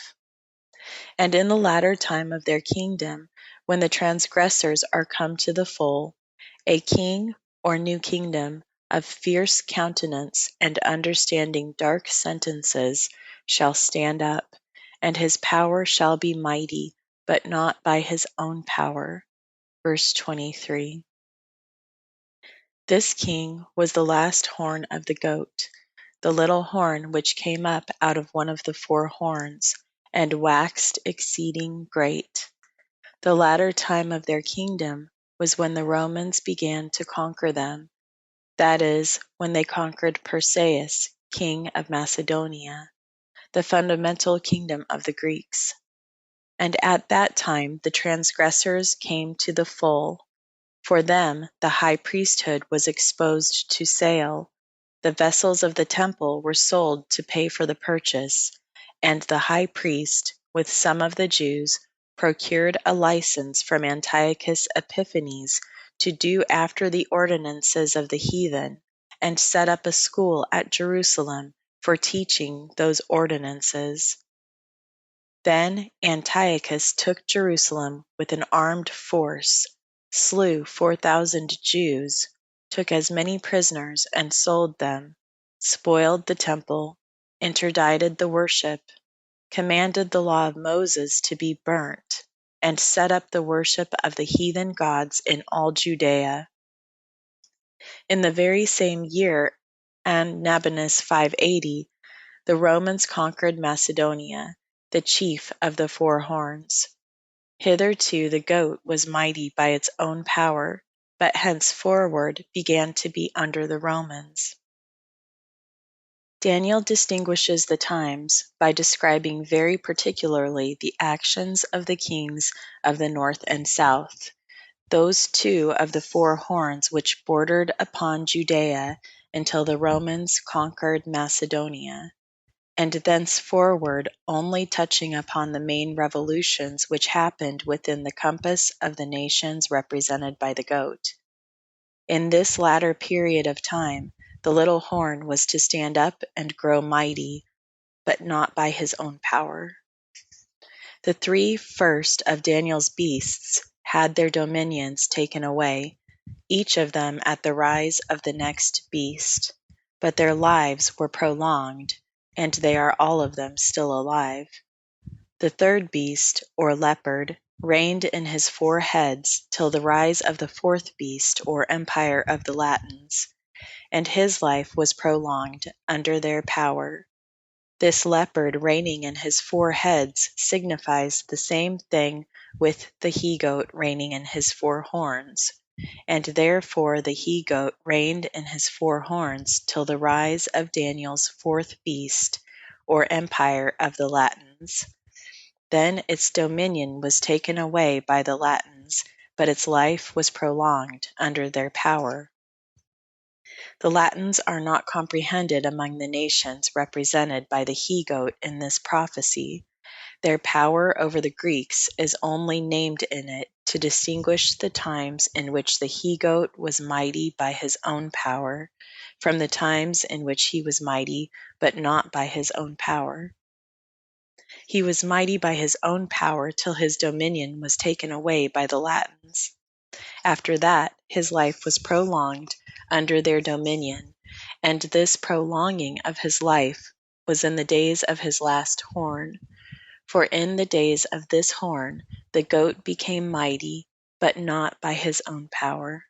And in the latter time of their kingdom, when the transgressors are come to the full, a king or new kingdom of fierce countenance and understanding dark sentences shall stand up, and his power shall be mighty, but not by his own power. Verse 23. This king was the last horn of the goat, the little horn which came up out of one of the 4 horns, and waxed exceeding great. The latter time of their kingdom was when the Romans began to conquer them, that is, when they conquered Perseus, king of Macedonia, the fundamental kingdom of the Greeks. And at that time the transgressors came to the full. For them the high priesthood was exposed to sale, the vessels of the temple were sold to pay for the purchase, and the high priest, with some of the Jews, procured a license from Antiochus Epiphanes to do after the ordinances of the heathen, and set up a school at Jerusalem for teaching those ordinances. Then Antiochus took Jerusalem with an armed force, slew 4,000 Jews, took as many prisoners and sold them, spoiled the temple, interdicted the worship, commanded the law of Moses to be burnt, and set up the worship of the heathen gods in all Judea. In the very same year, and Nabonus 580, the Romans conquered Macedonia, the chief of the 4 horns. Hitherto the goat was mighty by its own power, but henceforward began to be under the Romans. Daniel distinguishes the times by describing very particularly the actions of the kings of the north and south, those 2 of the 4 horns which bordered upon Judea until the Romans conquered Macedonia, and thenceforward only touching upon the main revolutions which happened within the compass of the nations represented by the goat. In this latter period of time, the little horn was to stand up and grow mighty, but not by his own power. The 3 first of Daniel's beasts had their dominions taken away, each of them at the rise of the next beast, but their lives were prolonged, and they are all of them still alive. The 3rd beast, or leopard, reigned in his 4 heads till the rise of the 4th beast, or empire of the Latins, and his life was prolonged under their power. This leopard reigning in his 4 heads signifies the same thing with the he-goat reigning in his 4 horns, and therefore the he-goat reigned in his 4 horns till the rise of Daniel's 4th beast, or empire of the Latins. Then its dominion was taken away by the Latins, but its life was prolonged under their power. The Latins are not comprehended among the nations represented by the he-goat in this prophecy. Their power over the Greeks is only named in it to distinguish the times in which the he-goat was mighty by his own power, from the times in which he was mighty, but not by his own power. He was mighty by his own power till his dominion was taken away by the Latins. After that, his life was prolonged under their dominion, and this prolonging of his life was in the days of his last horn. For in the days of this horn the goat became mighty, but not by his own power.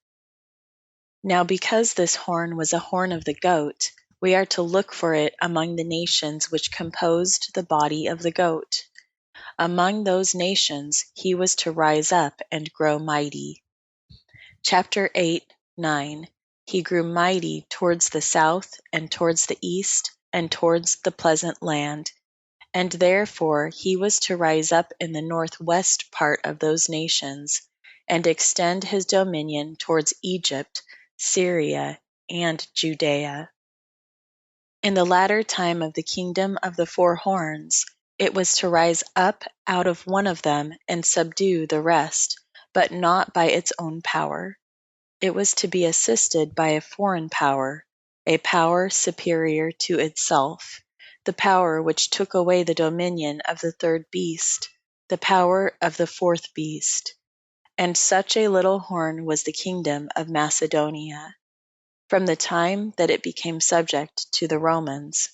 Now because this horn was a horn of the goat, we are to look for it among the nations which composed the body of the goat. Among those nations he was to rise up and grow mighty. Chapter 8:9. He grew mighty towards the south and towards the east and towards the pleasant land. And therefore he was to rise up in the northwest part of those nations, and extend his dominion towards Egypt, Syria, and Judea. In the latter time of the kingdom of the four horns, it was to rise up out of one of them and subdue the rest, but not by its own power. It was to be assisted by a foreign power, a power superior to itself, the power which took away the dominion of the third beast, the power of the fourth beast. And such a little horn was the kingdom of Macedonia, from the time that it became subject to the Romans.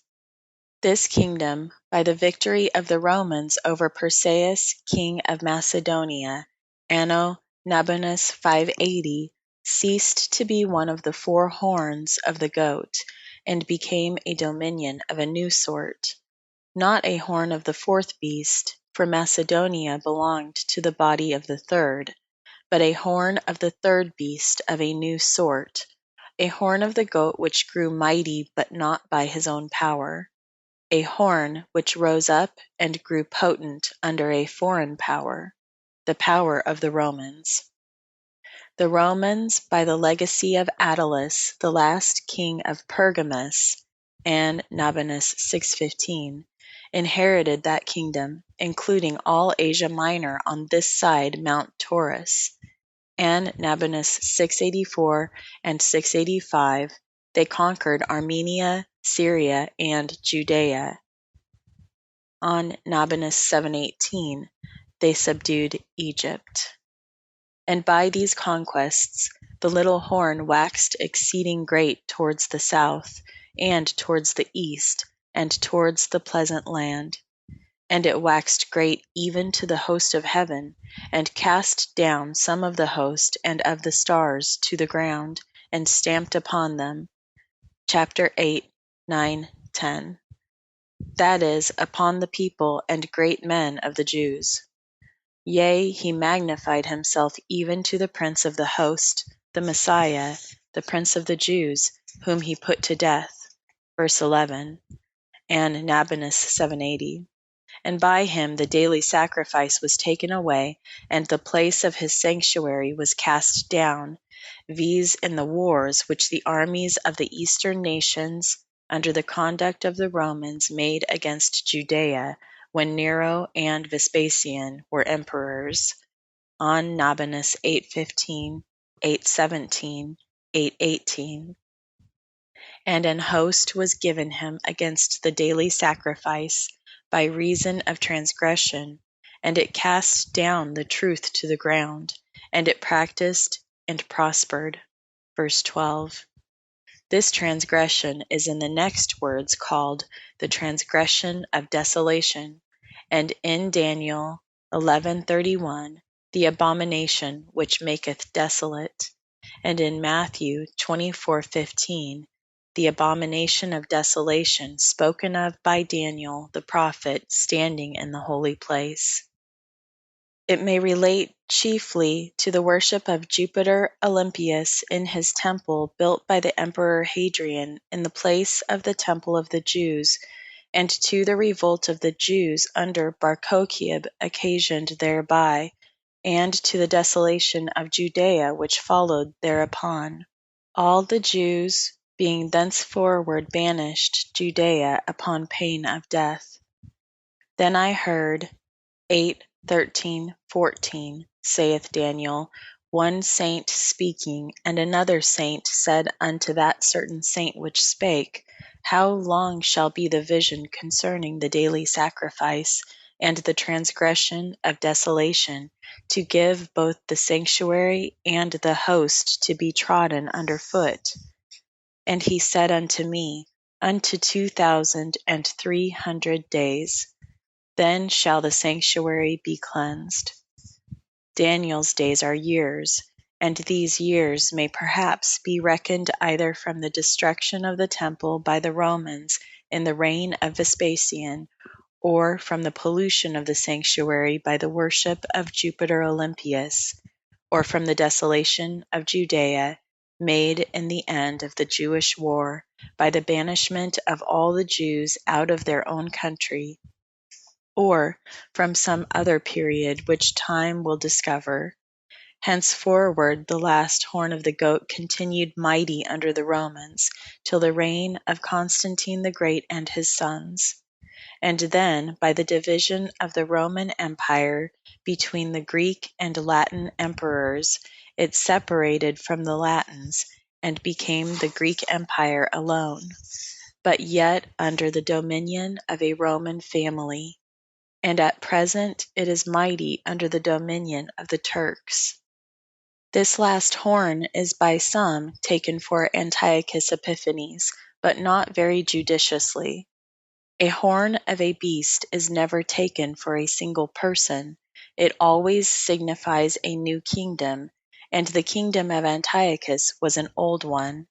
This kingdom, by the victory of the Romans over Perseus, king of Macedonia, anno Nabonus 580, ceased to be one of the four horns of the goat, and became a dominion of a new sort, not a horn of the fourth beast, for Macedonia belonged to the body of the third, but a horn of the third beast of a new sort, a horn of the goat which grew mighty but not by his own power, a horn which rose up and grew potent under a foreign power, the power of the Romans. The Romans, by the legacy of Attalus, the last king of Pergamus, and Nabonus 615, inherited that kingdom, including all Asia Minor on this side Mount Taurus, and Nabonus 684 and 685, they conquered Armenia, Syria, and Judea. On Nabonus 718, they subdued Egypt. And by these conquests the little horn waxed exceeding great towards the south, and towards the east, and towards the pleasant land. And it waxed great even to the host of heaven, and cast down some of the host and of the stars to the ground, and stamped upon them. Chapter 8, 9, 10. That is, upon the people and great men of the Jews. Yea, he magnified himself even to the prince of the host, the Messiah, the prince of the Jews, whom he put to death. Verse 11. And Nabonus 780. And by him the daily sacrifice was taken away, and the place of his sanctuary was cast down, viz. In the wars which the armies of the eastern nations, under the conduct of the Romans, made against Judea, when Nero and Vespasian were emperors, on Nabonus 815, 817, 818. And an host was given him against the daily sacrifice by reason of transgression, and it cast down the truth to the ground, and it practiced and prospered. Verse 12. This transgression is in the next words called the transgression of desolation, and in Daniel 11:31, the abomination which maketh desolate, and in Matthew 24:15, the abomination of desolation spoken of by Daniel the prophet standing in the holy place. It may relate chiefly to the worship of Jupiter Olympius in his temple built by the Emperor Hadrian in the place of the temple of the Jews, and to the revolt of the Jews under Bar-Kokhba occasioned thereby, and to the desolation of Judea which followed thereupon. All the Jews being thenceforward banished Judea upon pain of death. Then I heard 8:13-14, saith Daniel, one saint speaking, and another saint said unto that certain saint which spake, How long shall be the vision concerning the daily sacrifice, and the transgression of desolation, to give both the sanctuary and the host to be trodden under foot? And he said unto me, Unto 2,300 days. Then shall the sanctuary be cleansed. Daniel's days are years, and these years may perhaps be reckoned either from the destruction of the temple by the Romans in the reign of Vespasian, or from the pollution of the sanctuary by the worship of Jupiter Olympius, or from the desolation of Judea made in the end of the Jewish war by the banishment of all the Jews out of their own country, or from some other period which time will discover. Henceforward the last horn of the goat continued mighty under the Romans, till the reign of Constantine the Great and his sons. And then, by the division of the Roman Empire between the Greek and Latin emperors, it separated from the Latins, and became the Greek Empire alone, but yet under the dominion of a Roman family. And at present it is mighty under the dominion of the Turks. This last horn is by some taken for Antiochus Epiphanes, but not very judiciously. A horn of a beast is never taken for a single person. It always signifies a new kingdom, and the kingdom of Antiochus was an old one.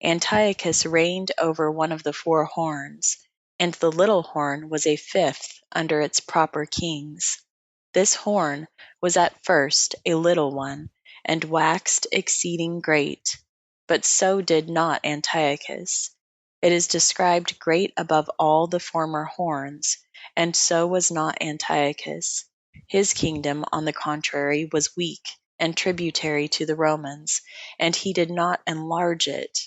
Antiochus reigned over one of the four horns, and the little horn was a fifth under its proper kings. This horn was at first a little one, and waxed exceeding great, but so did not Antiochus. It is described great above all the former horns, and so was not Antiochus. His kingdom, on the contrary, was weak and tributary to the Romans, and he did not enlarge it.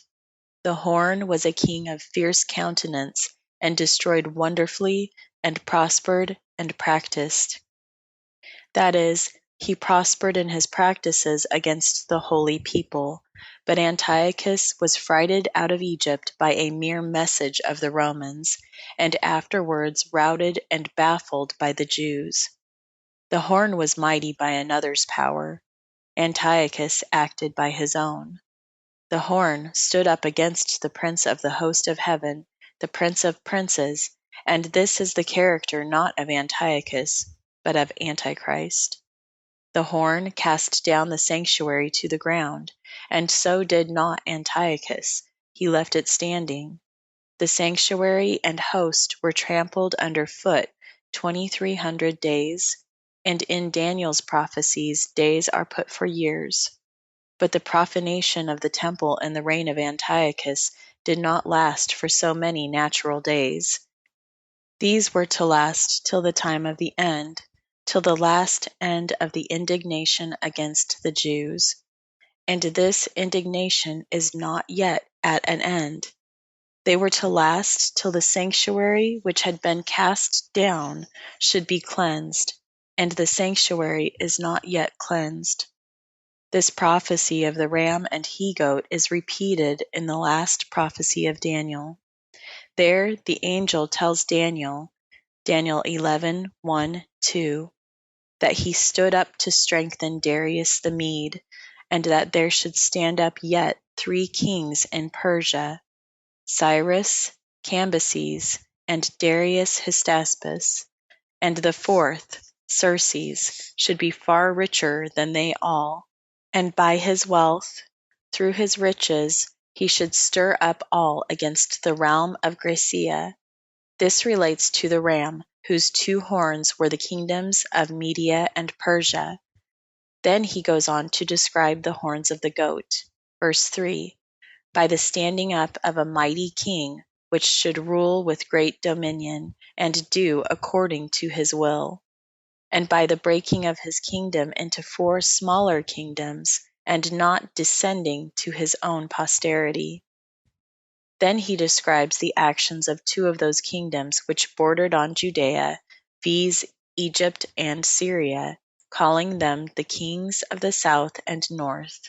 The horn was a king of fierce countenance, and destroyed wonderfully, and prospered, and practiced. That is, he prospered in his practices against the holy people. But Antiochus was frighted out of Egypt by a mere message of the Romans, and afterwards routed and baffled by the Jews. The horn was mighty by another's power. Antiochus acted by his own. The horn stood up against the prince of the host of heaven, the prince of princes, and this is the character not of Antiochus, but of Antichrist. The horn cast down the sanctuary to the ground, and so did not Antiochus. He left it standing. The sanctuary and host were trampled under foot 2,300 days, and in Daniel's prophecies days are put for years. But the profanation of the temple in the reign of Antiochus did not last for so many natural days. These were to last till the time of the end, till the last end of the indignation against the Jews. And this indignation is not yet at an end. They were to last till the sanctuary which had been cast down should be cleansed, and the sanctuary is not yet cleansed. This prophecy of the ram and he-goat is repeated in the last prophecy of Daniel. There the angel tells Daniel, Daniel 11:1-2, that he stood up to strengthen Darius the Mede, and that there should stand up yet 3 kings in Persia, Cyrus, Cambyses, and Darius Hystaspes, and the 4th, Xerxes, should be far richer than they all. And by his wealth, through his riches, he should stir up all against the realm of Gracia. This relates to the ram, whose 2 horns were the kingdoms of Media and Persia. Then he goes on to describe the horns of the goat. Verse 3, by the standing up of a mighty king, which should rule with great dominion, and do according to his will. And by the breaking of his kingdom into 4 smaller kingdoms, and not descending to his own posterity. Then he describes the actions of 2 of those kingdoms which bordered on Judea, viz., Egypt and Syria, calling them the kings of the south and north,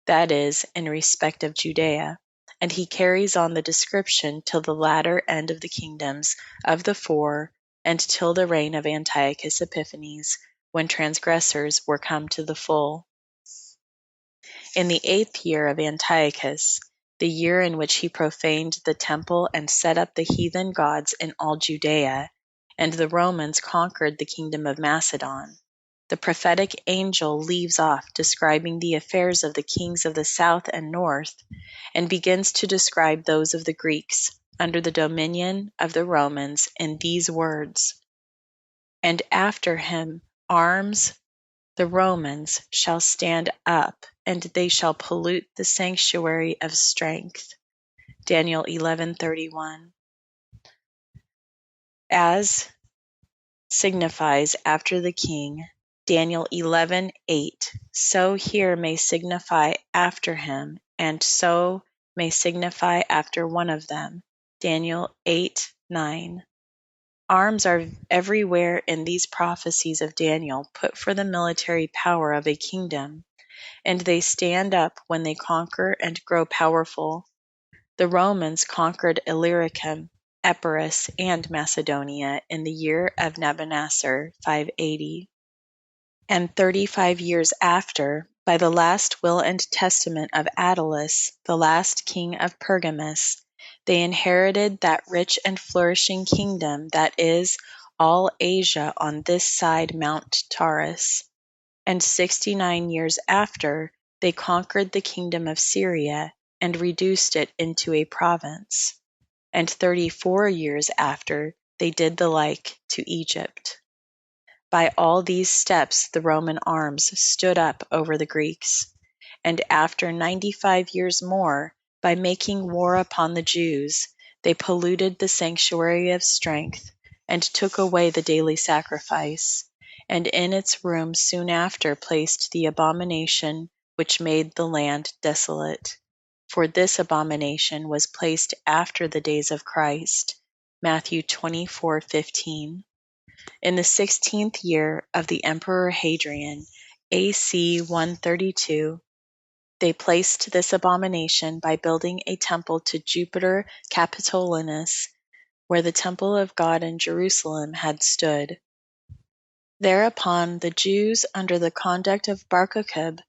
that is, in respect of Judea. And he carries on the description till the latter end of the kingdoms of the 4, and till the reign of Antiochus Epiphanes, when transgressors were come to the full. In the 8th year of Antiochus, the year in which he profaned the temple and set up the heathen gods in all Judea, and the Romans conquered the kingdom of Macedon, the prophetic angel leaves off describing the affairs of the kings of the south and north, and begins to describe those of the Greeks under the dominion of the Romans in these words: "And after him arms the Romans shall stand up, and they shall pollute the sanctuary of strength." Daniel 11:31. As signifies after the king, Daniel 11:8. So here may signify after him, and so may signify after one of them. Daniel 8:9. Arms are everywhere in these prophecies of Daniel put for the military power of a kingdom, and they stand up when they conquer and grow powerful. The Romans conquered Illyricum, Epirus, and Macedonia in the year of Nabonassar, 580. And 35 years after, by the last will and testament of Attalus, the last king of Pergamus, they inherited that rich and flourishing kingdom that is all Asia on this side Mount Taurus. And 69 years after, they conquered the kingdom of Syria and reduced it into a province. And 34 years after, they did the like to Egypt. By all these steps the Roman arms stood up over the Greeks, and after 95 years more, by making war upon the Jews, they polluted the sanctuary of strength, and took away the daily sacrifice, and in its room soon after placed the abomination which made the land desolate. For this abomination was placed after the days of Christ. Matthew 24:15. In the 16th year of the Emperor Hadrian, AC 132, they placed this abomination by building a temple to Jupiter Capitolinus, where the temple of God in Jerusalem had stood. Thereupon the Jews, under the conduct of Bar-Kokhba,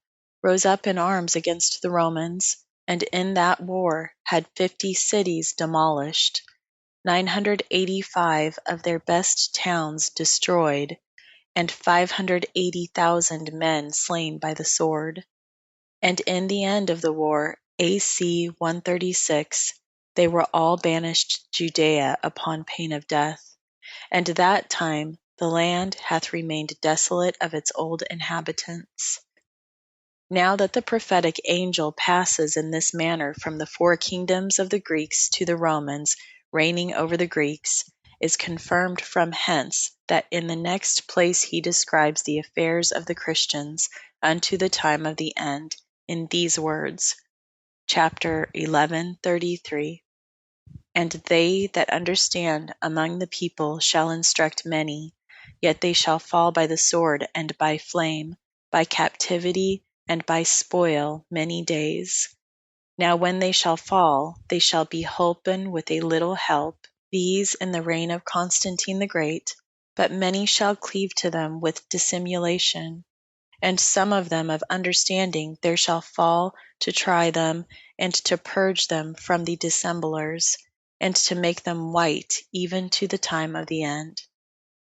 rose up in arms against the Romans, and in that war had 50 cities demolished, 985 of their best towns destroyed, and 580,000 men slain by the sword. And in the end of the war, AC 136, they were all banished Judea upon pain of death. And that time the land hath remained desolate of its old inhabitants. Now that the prophetic angel passes in this manner from the 4 kingdoms of the Greeks to the Romans reigning over the Greeks, is confirmed from hence that in the next place he describes the affairs of the Christians unto the time of the end in these words, chapter 11:33. And they that understand among the people shall instruct many, yet they shall fall by the sword and by flame, by captivity and by spoil many days. Now when they shall fall, they shall be holpen with a little help, these in the reign of Constantine the Great, but many shall cleave to them with dissimulation. And some of them of understanding there shall fall to try them, and to purge them from the dissemblers, and to make them white even to the time of the end.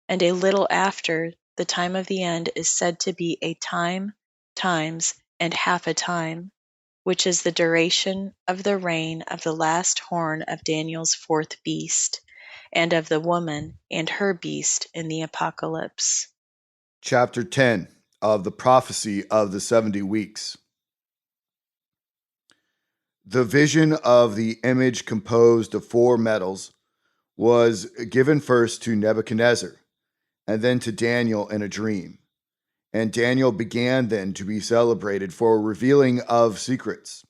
And a little after, the time of the end is said to be a time, times, and half a time, which is the duration of the reign of the last horn of Daniel's 4th beast, and of the woman and her beast in the Apocalypse. Chapter 10 of the prophecy of the 70 weeks. The vision of the image composed of four metals was given first to Nebuchadnezzar, and then to Daniel in a dream. And Daniel began then to be celebrated for revealing of secrets.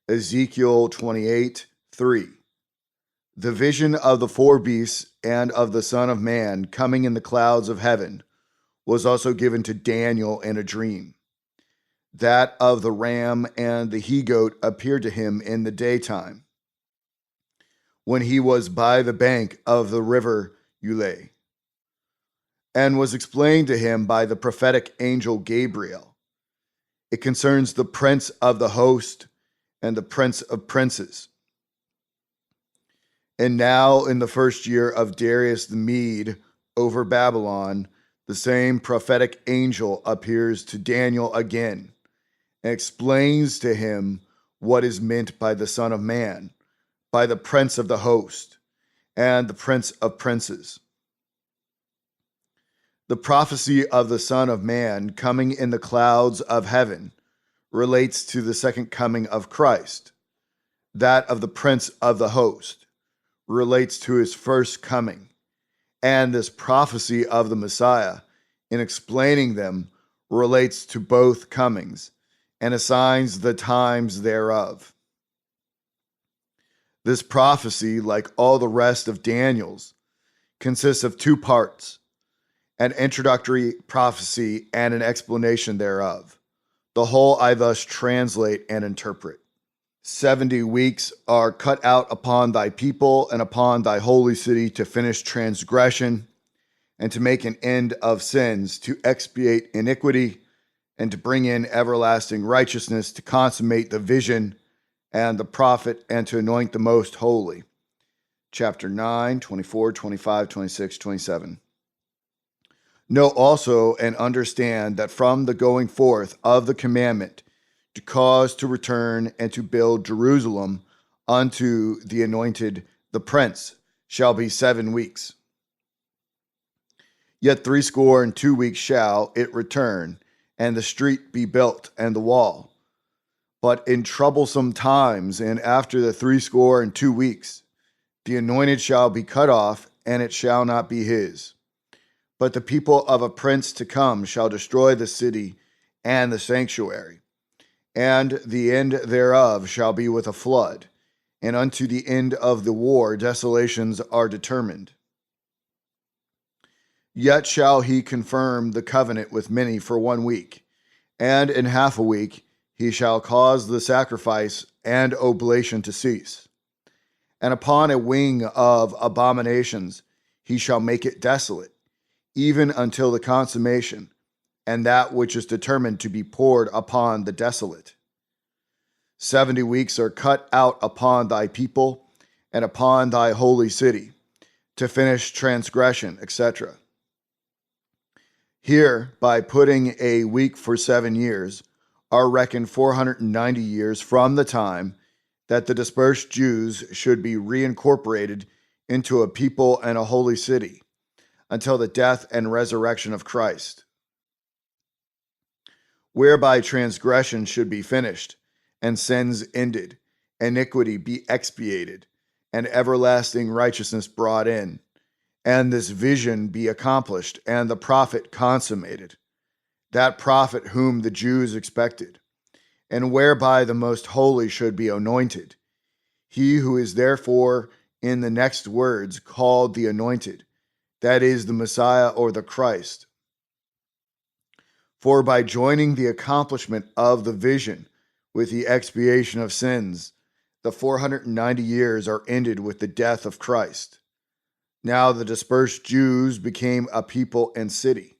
Ezekiel 28:3. The vision of the four beasts and of the Son of Man coming in the clouds of heaven was also given to Daniel in a dream. That of the ram and the he-goat appeared to him in the daytime, when he was by the bank of the river WHITLA, and was explained to him by the prophetic angel Gabriel. It concerns the prince of the host and the prince of princes. And now, in the first year of Darius the Mede over Babylon, the same prophetic angel appears to Daniel again and explains to him what is meant by the Son of Man, by the prince of the host, and the prince of princes. The prophecy of the Son of Man coming in the clouds of heaven relates to the second coming of Christ. That of the prince of the host relates to his first coming. And this prophecy of the Messiah, in explaining them, relates to both comings and assigns the times thereof. This prophecy, like all the rest of Daniel's, consists of two parts: an introductory prophecy and an explanation thereof. The whole I thus translate and interpret. 70 weeks are cut out upon thy people and upon thy holy city to finish transgression and to make an end of sins, to expiate iniquity, and to bring in everlasting righteousness, to consummate the vision and the prophet, and to anoint the most holy. Chapter 9, 24, 25, 26, 27. Know also and understand that from the going forth of the commandment to cause to return and to build Jerusalem unto the anointed, the prince, shall be 7 weeks. Yet 62 weeks shall it return, and the street be built, and the wall. But in troublesome times, and after the 62 weeks, the anointed shall be cut off, and it shall not be his. But the people of a prince to come shall destroy the city and the sanctuary, and the end thereof shall be with a flood, and unto the end of the war desolations are determined. Yet shall he confirm the covenant with many for 1 week, and in half a week he shall cause the sacrifice and oblation to cease. And upon a wing of abominations he shall make it desolate, even until the consummation, and that which is determined to be poured upon the desolate. 70 weeks are cut out upon thy people and upon thy holy city, to finish transgression, etc. Here, by putting a week for 7 years, are reckoned 490 years from the time that the dispersed Jews should be reincorporated into a people and a holy city, until the death and resurrection of Christ, whereby transgression should be finished, and sins ended, iniquity be expiated, and everlasting righteousness brought in, and this vision be accomplished, and the prophet consummated, that prophet whom the Jews expected, and whereby the most holy should be anointed. He who is therefore in the next words called the anointed, that is the Messiah or the Christ. For by joining the accomplishment of the vision with the expiation of sins, the 490 years are ended with the death of Christ. Now the dispersed Jews became a people and city,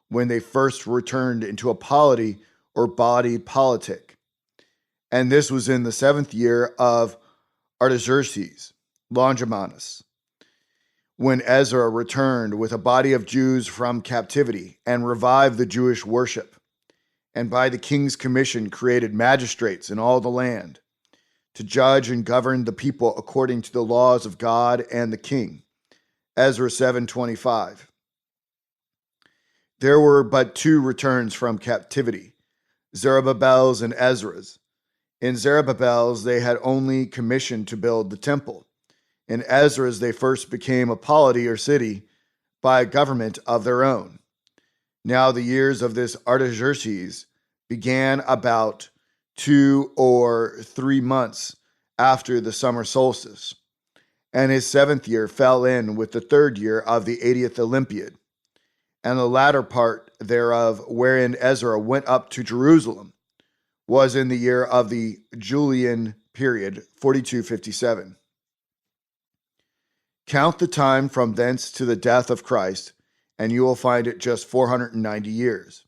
when they first returned into a polity or body politic. And this was in the 7th year of Artaxerxes Longimanus, when Ezra returned with a body of Jews from captivity and revived the Jewish worship, and by the king's commission created magistrates in all the land, to judge and govern the people according to the laws of God and the king. Ezra 7:25. There were but 2 returns from captivity, Zerubbabel's and Ezra's, In Zerubbabel's, they had only commissioned to build the temple. In Ezra's, they first became a polity or city by a government of their own. Now the years of this Artaxerxes began about 2 or 3 months after the summer solstice, and his 7th year fell in with the 3rd year of the 80th Olympiad, and the latter part thereof, wherein Ezra went up to Jerusalem, was in the year of the Julian period, 4257. Count the time from thence to the death of Christ, and you will find it just 490 years.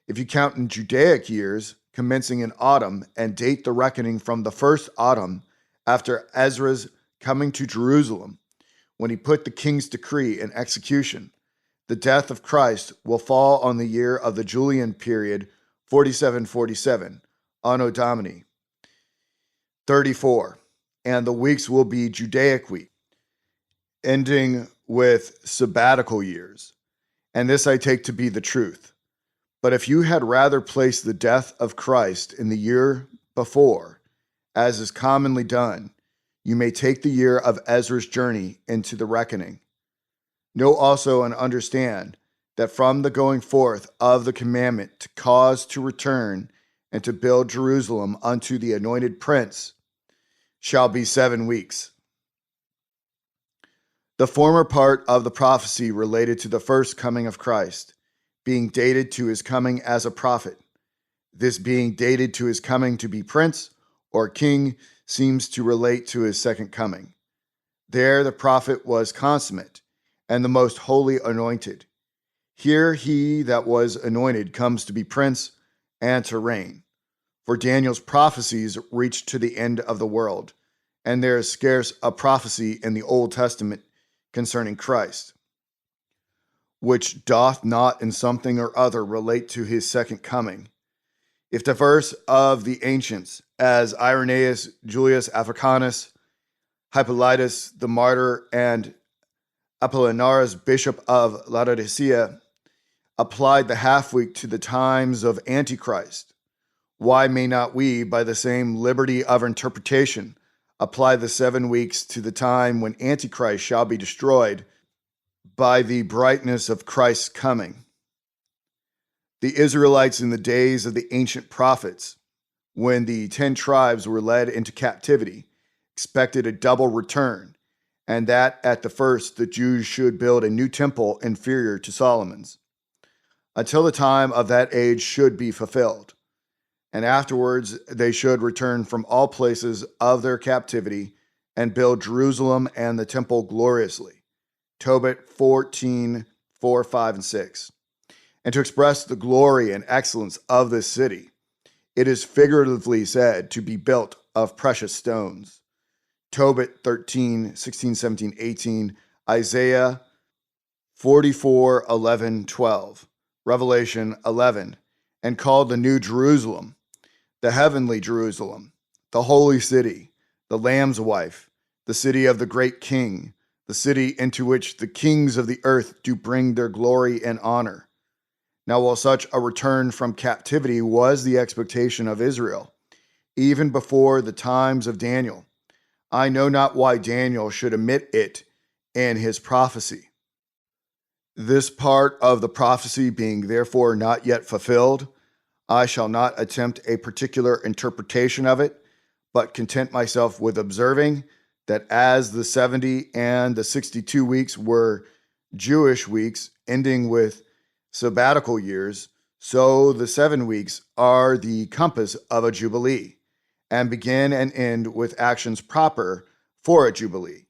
If you count in Judaic years, commencing in autumn, and date the reckoning from the first autumn after Ezra's coming to Jerusalem, when he put the king's decree in execution, the death of Christ will fall on the year of the Julian period, 4747, Anno Domini 34, and the weeks will be Judaic week, ending with sabbatical years, and this I take to be the truth. But if you had rather placed the death of Christ in the year before, as is commonly done, you may take the year of Ezra's journey into the reckoning. Know also and understand that from the going forth of the commandment to cause to return and to build Jerusalem unto the anointed prince shall be 7 weeks. The former part of the prophecy related to the first coming of Christ, being dated to his coming as a prophet. This being dated to his coming to be prince or king seems to relate to his second coming. There the prophet was consummate and the most holy anointed. Here he that was anointed comes to be prince and to reign. For Daniel's prophecies reached to the end of the world, and there is scarce a prophecy in the Old Testament concerning Christ, which doth not in something or other relate to his second coming. If the verse of the ancients, as Irenaeus, Julius Africanus, Hippolytus the martyr, and Apollinaris, bishop of Laodicea, applied the half week to the times of Antichrist, why may not we, by the same liberty of interpretation, apply the 7 weeks to the time when Antichrist shall be destroyed by the brightness of Christ's coming? The Israelites in the days of the ancient prophets, when the 10 tribes were led into captivity, expected a double return, and that at the first the Jews should build a new temple inferior to Solomon's, until the time of that age should be fulfilled. And afterwards they should return from all places of their captivity and build Jerusalem and the temple gloriously. Tobit 14, 4, 5, and 6. And to express the glory and excellence of this city, it is figuratively said to be built of precious stones. Tobit 13, 16, 17, 18, Isaiah 44, 11, 12, Revelation 11, and called the New Jerusalem, the heavenly Jerusalem, the holy city, the Lamb's wife, the city of the great King, the city into which the kings of the earth do bring their glory and honor. Now, while such a return from captivity was the expectation of Israel, even before the times of Daniel, I know not why Daniel should omit it in his prophecy. This part of the prophecy being therefore not yet fulfilled, I shall not attempt a particular interpretation of it, but content myself with observing that as the 70 and the 62 weeks were Jewish weeks ending with sabbatical years, so the 7 weeks are the compass of a jubilee, and begin and end with actions proper for a jubilee,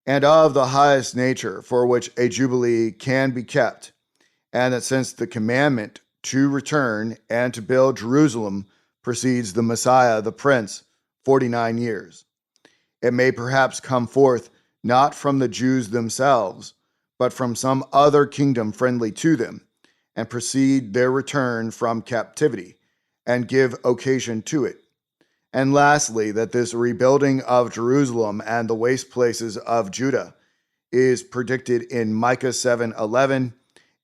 and of the highest nature for which a jubilee can be kept, and that since the commandment to return and to build Jerusalem precedes the Messiah, the Prince, 49 years, it may perhaps come forth not from the Jews themselves, but from some other kingdom friendly to them, and precede their return from captivity, and give occasion to it. And lastly, that this rebuilding of Jerusalem and the waste places of Judah is predicted in Micah 7:11,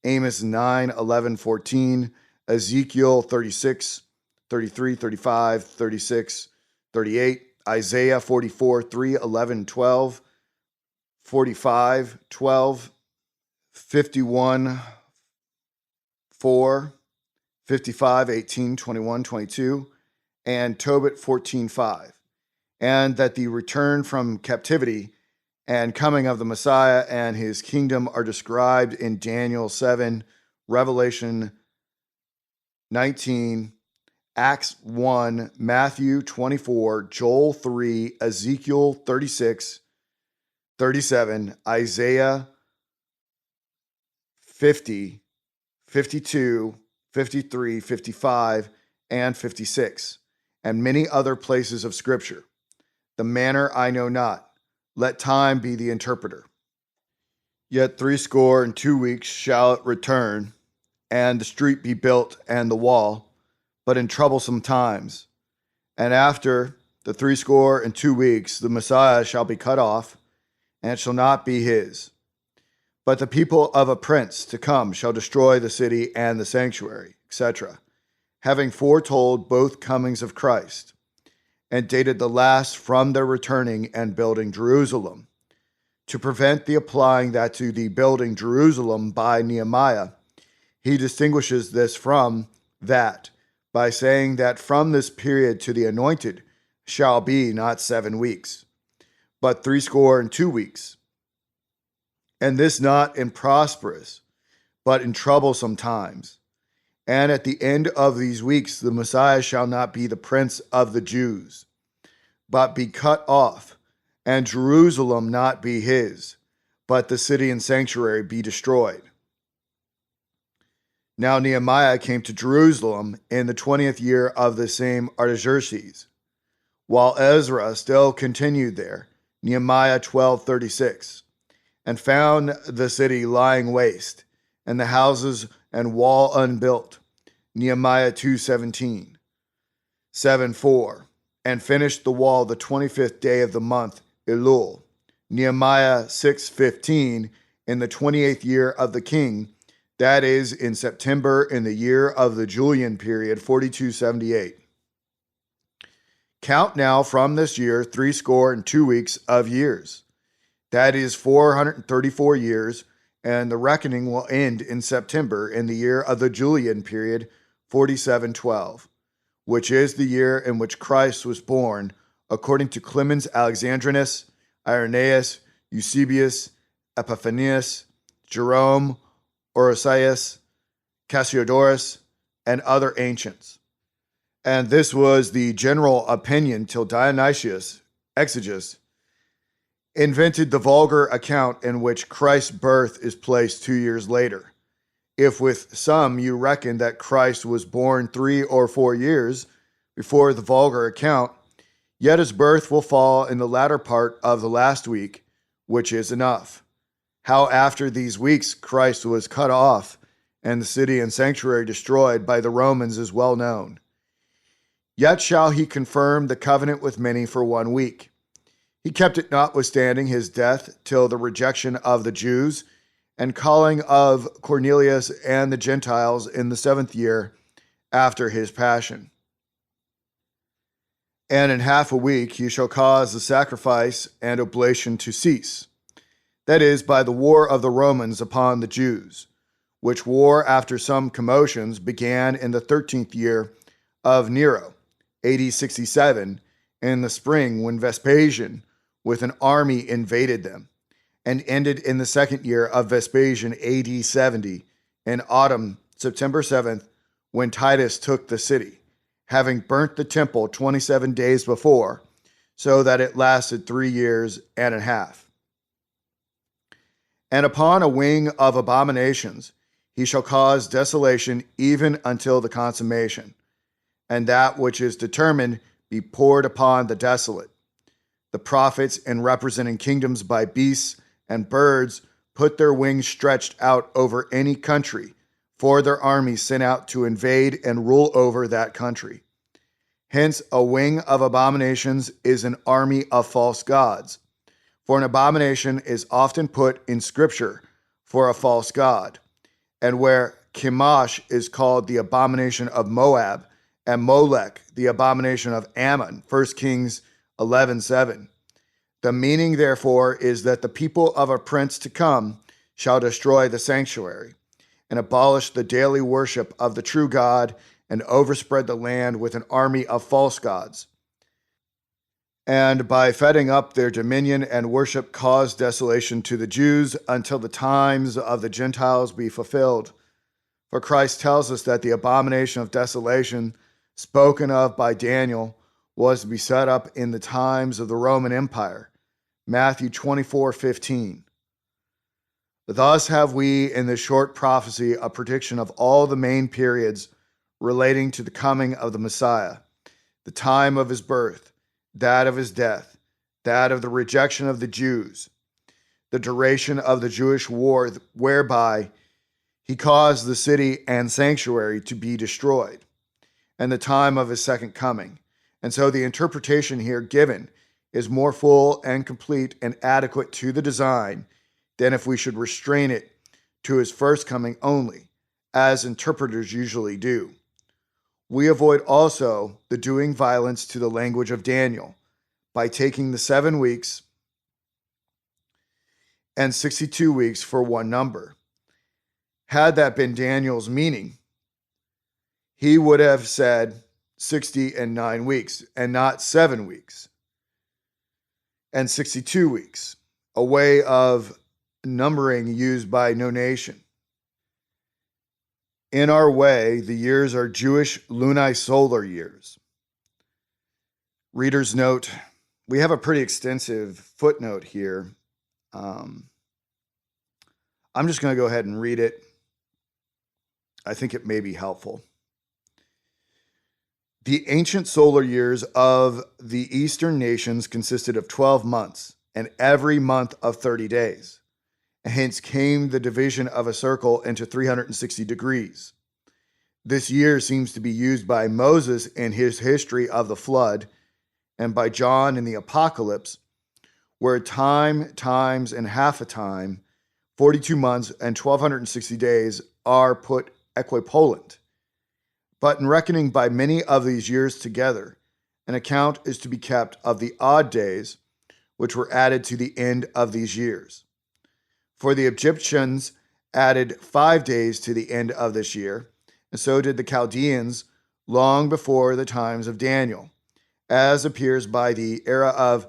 Amos 9:11, 14, Ezekiel 36, 33, 35, 36, 38, Isaiah 44, 3, 11, 12, 45, 12, 51, 4, 55, 18, 21, 22, and Tobit 14, 5. And that the return from captivity and coming of the Messiah and his kingdom are described in Daniel 7, Revelation 19, Acts 1, Matthew 24, Joel 3, Ezekiel 36, 37, Isaiah 50, 52, 53, 55, and 56, and many other places of Scripture. The manner I know not. Let time be the interpreter. Yet 62 weeks shall it return, and the street be built, and the wall, but in troublesome times. And after the 62 weeks, the Messiah shall be cut off, and it shall not be his. But the people of a prince to come shall destroy the city and the sanctuary, etc., having foretold both comings of Christ, and dated the last from their returning and building Jerusalem, to prevent the applying that to the building Jerusalem by Nehemiah. He distinguishes this from that by saying that from this period to the anointed shall be not 7 weeks, but 62 weeks, and this not in prosperous, but in troublesome times. And at the end of these weeks the Messiah shall not be the prince of the Jews, but be cut off, and Jerusalem not be his, but the city and sanctuary be destroyed. Now Nehemiah came to Jerusalem in the 20th year of the same Artaxerxes, while Ezra still continued there, Nehemiah 12:36, and found the city lying waste, and the houses and wall unbuilt, Nehemiah 2:17, 7:4, and finished the wall the 25th day of the month Elul, Nehemiah 6:15, in the 28th year of the king, that is, in September, in the year of the Julian period, 4278. Count now from this year 62 weeks of years. That is 434 years, and the reckoning will end in September, in the year of the Julian period, 4712, which is the year in which Christ was born, according to Clemens Alexandrinus, Irenaeus, Eusebius, Epiphanius, Jerome, Orosius, Cassiodorus, and other ancients. And this was the general opinion till Dionysius, Exeges, invented the vulgar account in which Christ's birth is placed 2 years later. If with some you reckon that Christ was born 3 or 4 years before the vulgar account, yet his birth will fall in the latter part of the last week, which is enough. How after these weeks Christ was cut off and the city and sanctuary destroyed by the Romans is well known. Yet shall he confirm the covenant with many for 1 week. He kept it notwithstanding his death till the rejection of the Jews and calling of Cornelius and the Gentiles in the 7th year after his passion. And in half a week he shall cause the sacrifice and oblation to cease, that is, by the war of the Romans upon the Jews, which war after some commotions began in the 13th year of Nero, AD 67, in the spring when Vespasian with an army invaded them, and ended in the 2nd year of Vespasian, AD 70, in autumn, September 7th, when Titus took the city, having burnt the temple 27 days before, so that it lasted 3 years and a half. And upon a wing of abominations he shall cause desolation even until the consummation, and that which is determined be poured upon the desolate. The prophets, in representing kingdoms by beasts and birds, put their wings stretched out over any country, for their armies sent out to invade and rule over that country. Hence, a wing of abominations is an army of false gods. For an abomination is often put in Scripture for a false god, and where Chemosh is called the abomination of Moab, and Molech, the abomination of Ammon, 1 Kings 11:7. The meaning, therefore, is that the people of a prince to come shall destroy the sanctuary and abolish the daily worship of the true God and overspread the land with an army of false gods. And by fetting up their dominion and worship cause desolation to the Jews until the times of the Gentiles be fulfilled. For Christ tells us that the abomination of desolation spoken of by Daniel was to be set up in the times of the Roman Empire. Matthew 24:15. Thus have we in this short prophecy a prediction of all the main periods relating to the coming of the Messiah, the time of his birth, that of his death, that of the rejection of the Jews, the duration of the Jewish war whereby he caused the city and sanctuary to be destroyed, and the time of his second coming. And so the interpretation here given is more full and complete and adequate to the design than if we should restrain it to his first coming only, as interpreters usually do. We avoid also the doing violence to the language of Daniel by taking the 7 weeks and 62 weeks for one number. Had that been Daniel's meaning, he would have said 60 and 9 weeks and not 7 weeks and 62 weeks, a way of numbering used by no nation. In our way, the years are Jewish lunisolar years. Reader's note, we have a pretty extensive footnote here. I'm just going to go ahead and read it. I think it may be helpful. The ancient solar years of the Eastern nations consisted of 12 months, and every month of 30 days. Hence came the division of a circle into 360 degrees. This year seems to be used by Moses in his history of the flood and by John in the Apocalypse, where time, times, and half a time, 42 months, and 1260 days are put equipollent. But in reckoning by many of these years together, an account is to be kept of the odd days, which were added to the end of these years. For the Egyptians added 5 days to the end of this year, and so did the Chaldeans long before the times of Daniel, as appears by the era of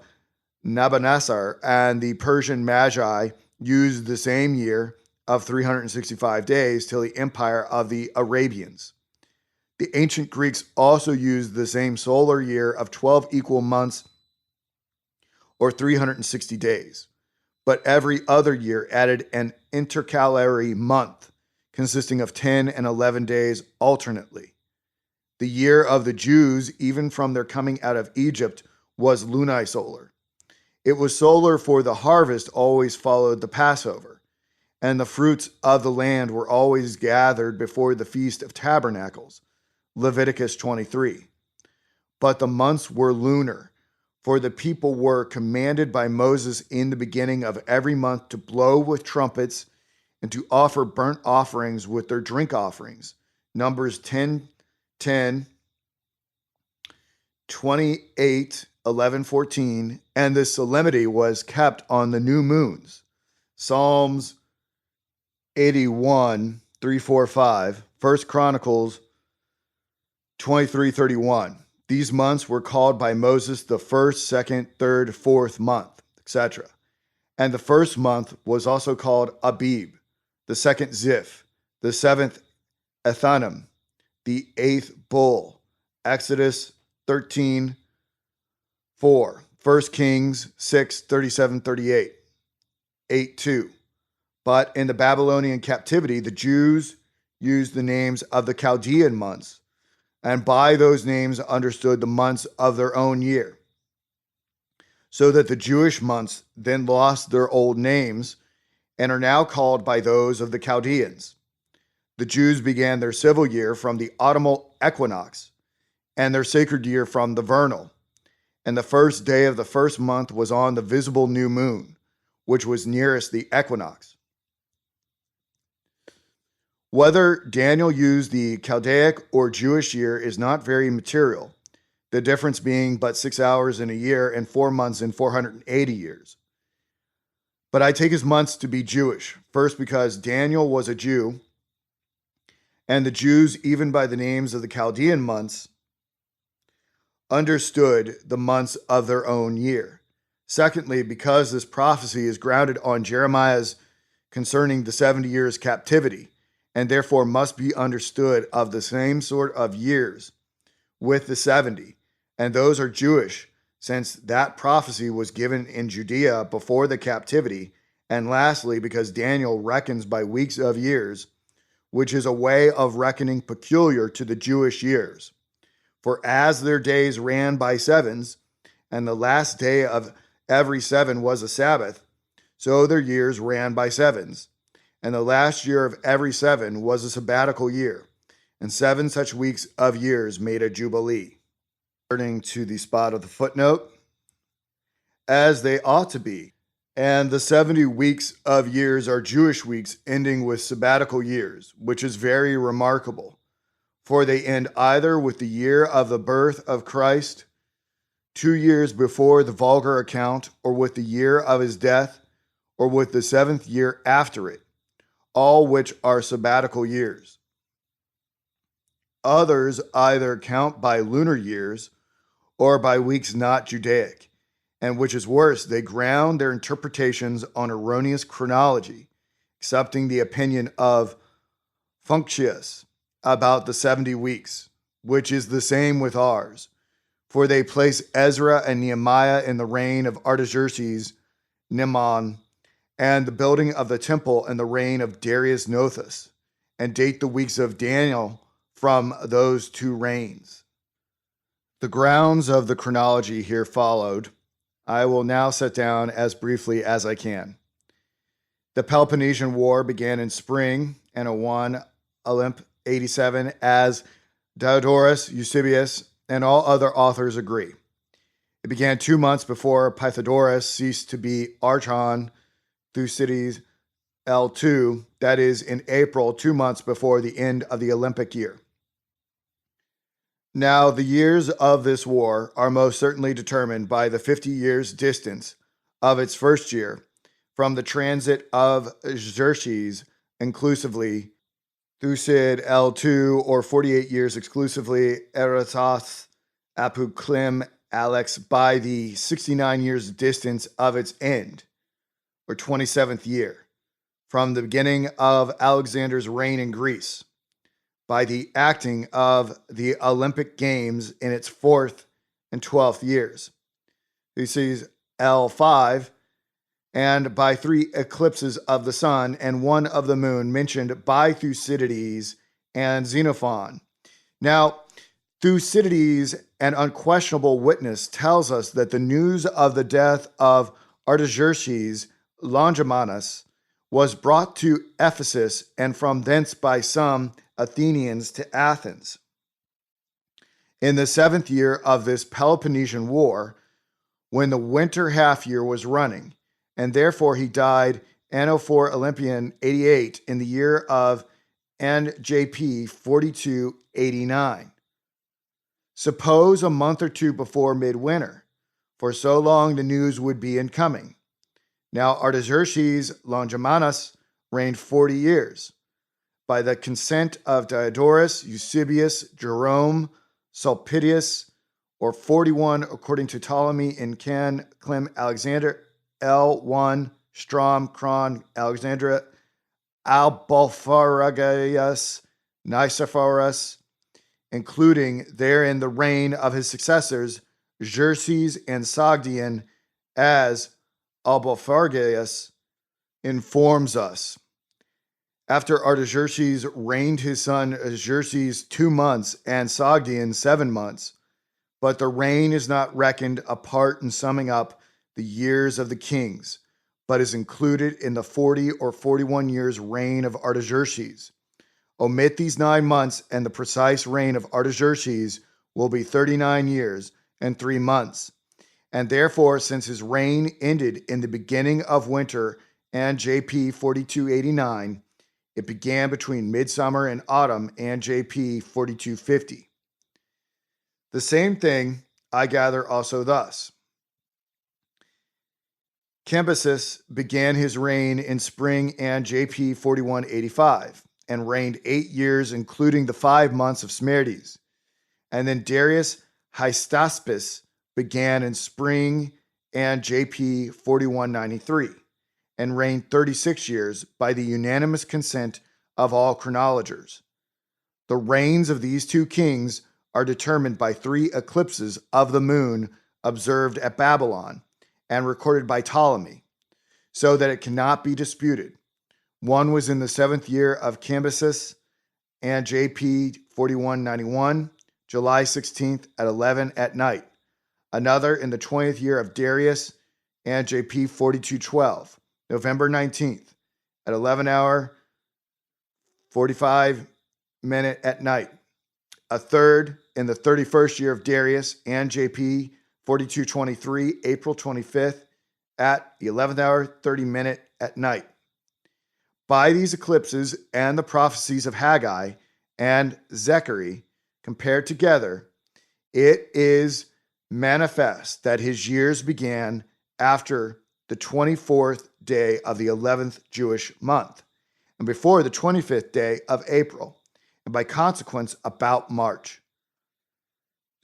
Nabonassar, and the Persian Magi used the same year of 365 days till the empire of the Arabians. The ancient Greeks also used the same solar year of 12 equal months or 360 days. But every other year added an intercalary month consisting of 10 and 11 days alternately. The year of the Jews, even from their coming out of Egypt, was lunisolar. It was solar, for the harvest always followed the Passover, and the fruits of the land were always gathered before the Feast of Tabernacles, Leviticus 23. But the months were lunar, for the people were commanded by Moses in the beginning of every month to blow with trumpets and to offer burnt offerings with their drink offerings. Numbers 10, 10, 28, 11, 14, and this solemnity was kept on the new moons. Psalms 81, 3, 4, 5, 1 Chronicles 23, 31. These months were called by Moses the first, second, third, fourth month, etc. And the first month was also called Abib, the second Ziph, the seventh Ethanim, the eighth Bull. Exodus 13, 4. 1 Kings 6, 37, 38. 8, 2. But in the Babylonian captivity, the Jews used the names of the Chaldean months, and by those names understood the months of their own year. So that the Jewish months then lost their old names and are now called by those of the Chaldeans. The Jews began their civil year from the autumnal equinox, and their sacred year from the vernal. And the first day of the first month was on the visible new moon, which was nearest the equinox. Whether Daniel used the Chaldaic or Jewish year is not very material, the difference being but 6 hours in a year and 4 months in 480 years. But I take his months to be Jewish, first because Daniel was a Jew, and the Jews, even by the names of the Chaldean months, understood the months of their own year. Secondly, because this prophecy is grounded on Jeremiah's concerning the 70 years captivity, and therefore must be understood of the same sort of years with the 70, and those are Jewish, since that prophecy was given in Judea before the captivity. And lastly, because Daniel reckons by weeks of years, which is a way of reckoning peculiar to the Jewish years. For as their days ran by sevens, and the last day of every 7 was a Sabbath, so their years ran by sevens. And the last year of every 7 was a sabbatical year, and 7 such weeks of years made a jubilee. Turning to the spot of the footnote, as they ought to be. And the 70 weeks of years are Jewish weeks ending with sabbatical years, which is very remarkable. For they end either with the year of the birth of Christ, 2 years before the vulgar account, or with the year of his death, or with the 7th year after it, all which are sabbatical years. Others either count by lunar years or by weeks not Judaic, and which is worse, they ground their interpretations on erroneous chronology, accepting the opinion of Functius about the 70 weeks, which is the same with ours. For they place Ezra and Nehemiah in the reign of Artaxerxes Nimon, and the building of the temple in the reign of Darius Nothus, and date the weeks of Daniel from those 2 reigns. The grounds of the chronology here followed. I will now set down as briefly as I can. The Peloponnesian War began in spring and won Olymp 87, as Diodorus, Eusebius, and all other authors agree. It began 2 months before Pythagoras ceased to be archon Thucydides L2, that is, in April, 2 months before the end of the Olympic year. Now, the years of this war are most certainly determined by the 50 years' distance of its first year from the transit of Xerxes inclusively, Thucyd L2, or 48 years exclusively, Eratosth Apuklim Alex, by the 69 years' distance of its end, or 27th year, from the beginning of Alexander's reign in Greece, by the acting of the Olympic Games in its 4th and 12th years. This is L5, and by 3 eclipses of the sun and 1 of the moon mentioned by Thucydides and Xenophon. Now, Thucydides, an unquestionable witness, tells us that the news of the death of Artaxerxes Longimanus was brought to Ephesus, and from thence by some Athenians to Athens. In the 7th year of this Peloponnesian War, when the winter half year was running, and therefore he died Anno 4 Olympian 88 in the year of NJP 4289. Suppose a month or 2 before midwinter, for so long the news would be in coming. Now Artaxerxes Longimanus reigned 40 years. By the consent of Diodorus, Eusebius, Jerome, Sulpicius, or 41 according to Ptolemy in Can, Clem, Alexander, L1, Strom, Cron, Alexandria, Albopharagius, Nicephorus, including therein the reign of his successors, Xerxes and Sogdian, as Albopharagius informs us. After Artaxerxes reigned his son Xerxes 2 months and Sogdian 7 months, but the reign is not reckoned apart in summing up the years of the kings, but is included in the 40 or 41 years reign of Artaxerxes. Omit these 9 months, and the precise reign of Artaxerxes will be 39 years and 3 months. And therefore, since his reign ended in the beginning of winter and JP 4289, It began between midsummer and autumn and JP 4250. The same thing I gather also thus. Cambyses began his reign in spring and JP 4185 and reigned 8 years, including the 5 months of Smerdes. And then Darius Hystaspes began in spring and JP 4193 and reigned 36 years by the unanimous consent of all chronologers. The reigns of these two kings are determined by 3 eclipses of the moon observed at Babylon and recorded by Ptolemy, so that it cannot be disputed. One was in the 7th year of Cambyses and JP 4191, July 16th at 11 at night. Another in the 20th year of Darius and JP 4212, November 19th at 11 hour 45 minute at night. A third in the 31st year of Darius and JP 4223, April 25th at the 11th hour 30 minute at night. By these eclipses and the prophecies of Haggai and Zechariah compared together, it is manifest that his years began after the 24th day of the 11th Jewish month and before the 25th day of April, and by consequence about March.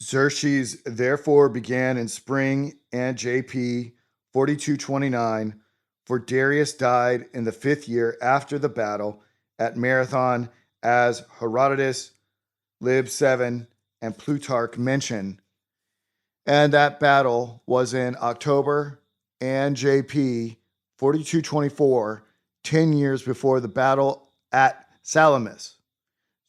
Xerxes therefore began in spring and JP 4229, for Darius died in the 5th year after the battle at Marathon, as Herodotus, Lib 7, and Plutarch mention. And that battle was in October and JP 4224, 10 years before the battle at Salamis.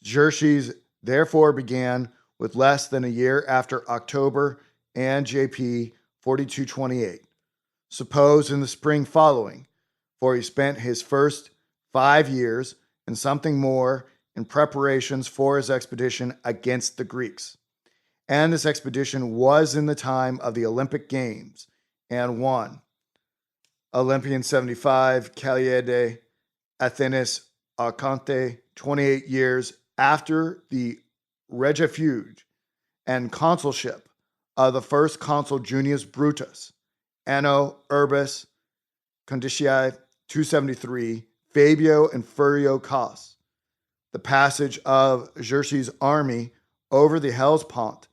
Xerxes therefore began with less than a year after October and JP 4228. Suppose in the spring following, for he spent his first 5 years and something more in preparations for his expedition against the Greeks. And this expedition was in the time of the Olympic Games, and won. Olympian 75, Caliade, Athenes, Archonte, 28 years after the regifuge and consulship of the first consul Junius Brutus, Anno Urbis Conditiae 273, Fabio and Furio Cos. The passage of Xerxes' army over the Hellespont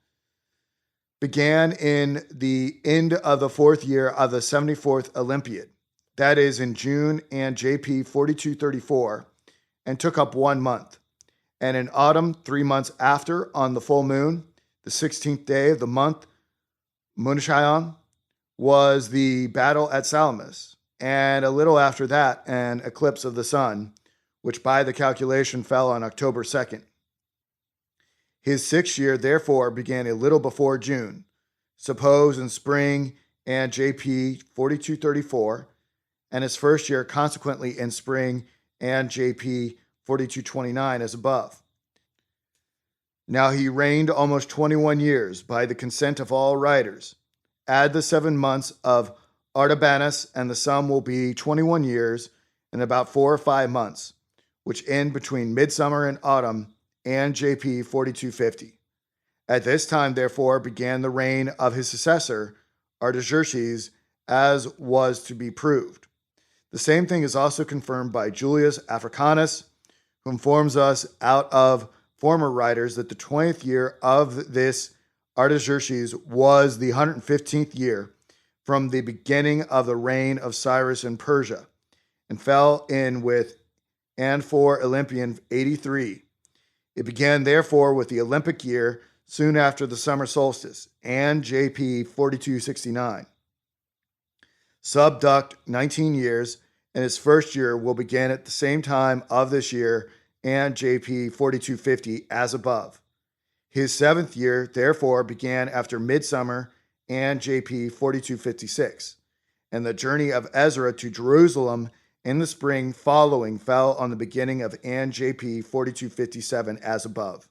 began in the end of the 4th year of the 74th Olympiad, that is in June and JP 4234, and took up 1 month. And in autumn, 3 months after, on the full moon, the 16th day of the month, Munishayon, was the battle at Salamis, and a little after that, an eclipse of the sun, which by the calculation fell on October 2nd. His 6th year, therefore, began a little before June, suppose in spring and JP 4234, and his 1st year consequently in spring and JP 4229 as above. Now he reigned almost 21 years by the consent of all writers. Add the 7 months of Artabanus, and the sum will be 21 years and about 4 or 5 months, which end between midsummer and autumn and JP 4250. At this time, therefore, began the reign of his successor, Artaxerxes, as was to be proved. The same thing is also confirmed by Julius Africanus, who informs us out of former writers that the 20th year of this Artaxerxes was the 115th year from the beginning of the reign of Cyrus in Persia, and fell in with and for Olympian 83. It began therefore with the Olympic year soon after the summer solstice, and JP 4269. Subduct 19 years, and his 1st year will begin at the same time of this year and JP 4250 as above. His 7th year, therefore, began after midsummer and JP 4256, and the journey of Ezra to Jerusalem in the spring following fell on the beginning of and JP 4257 as above.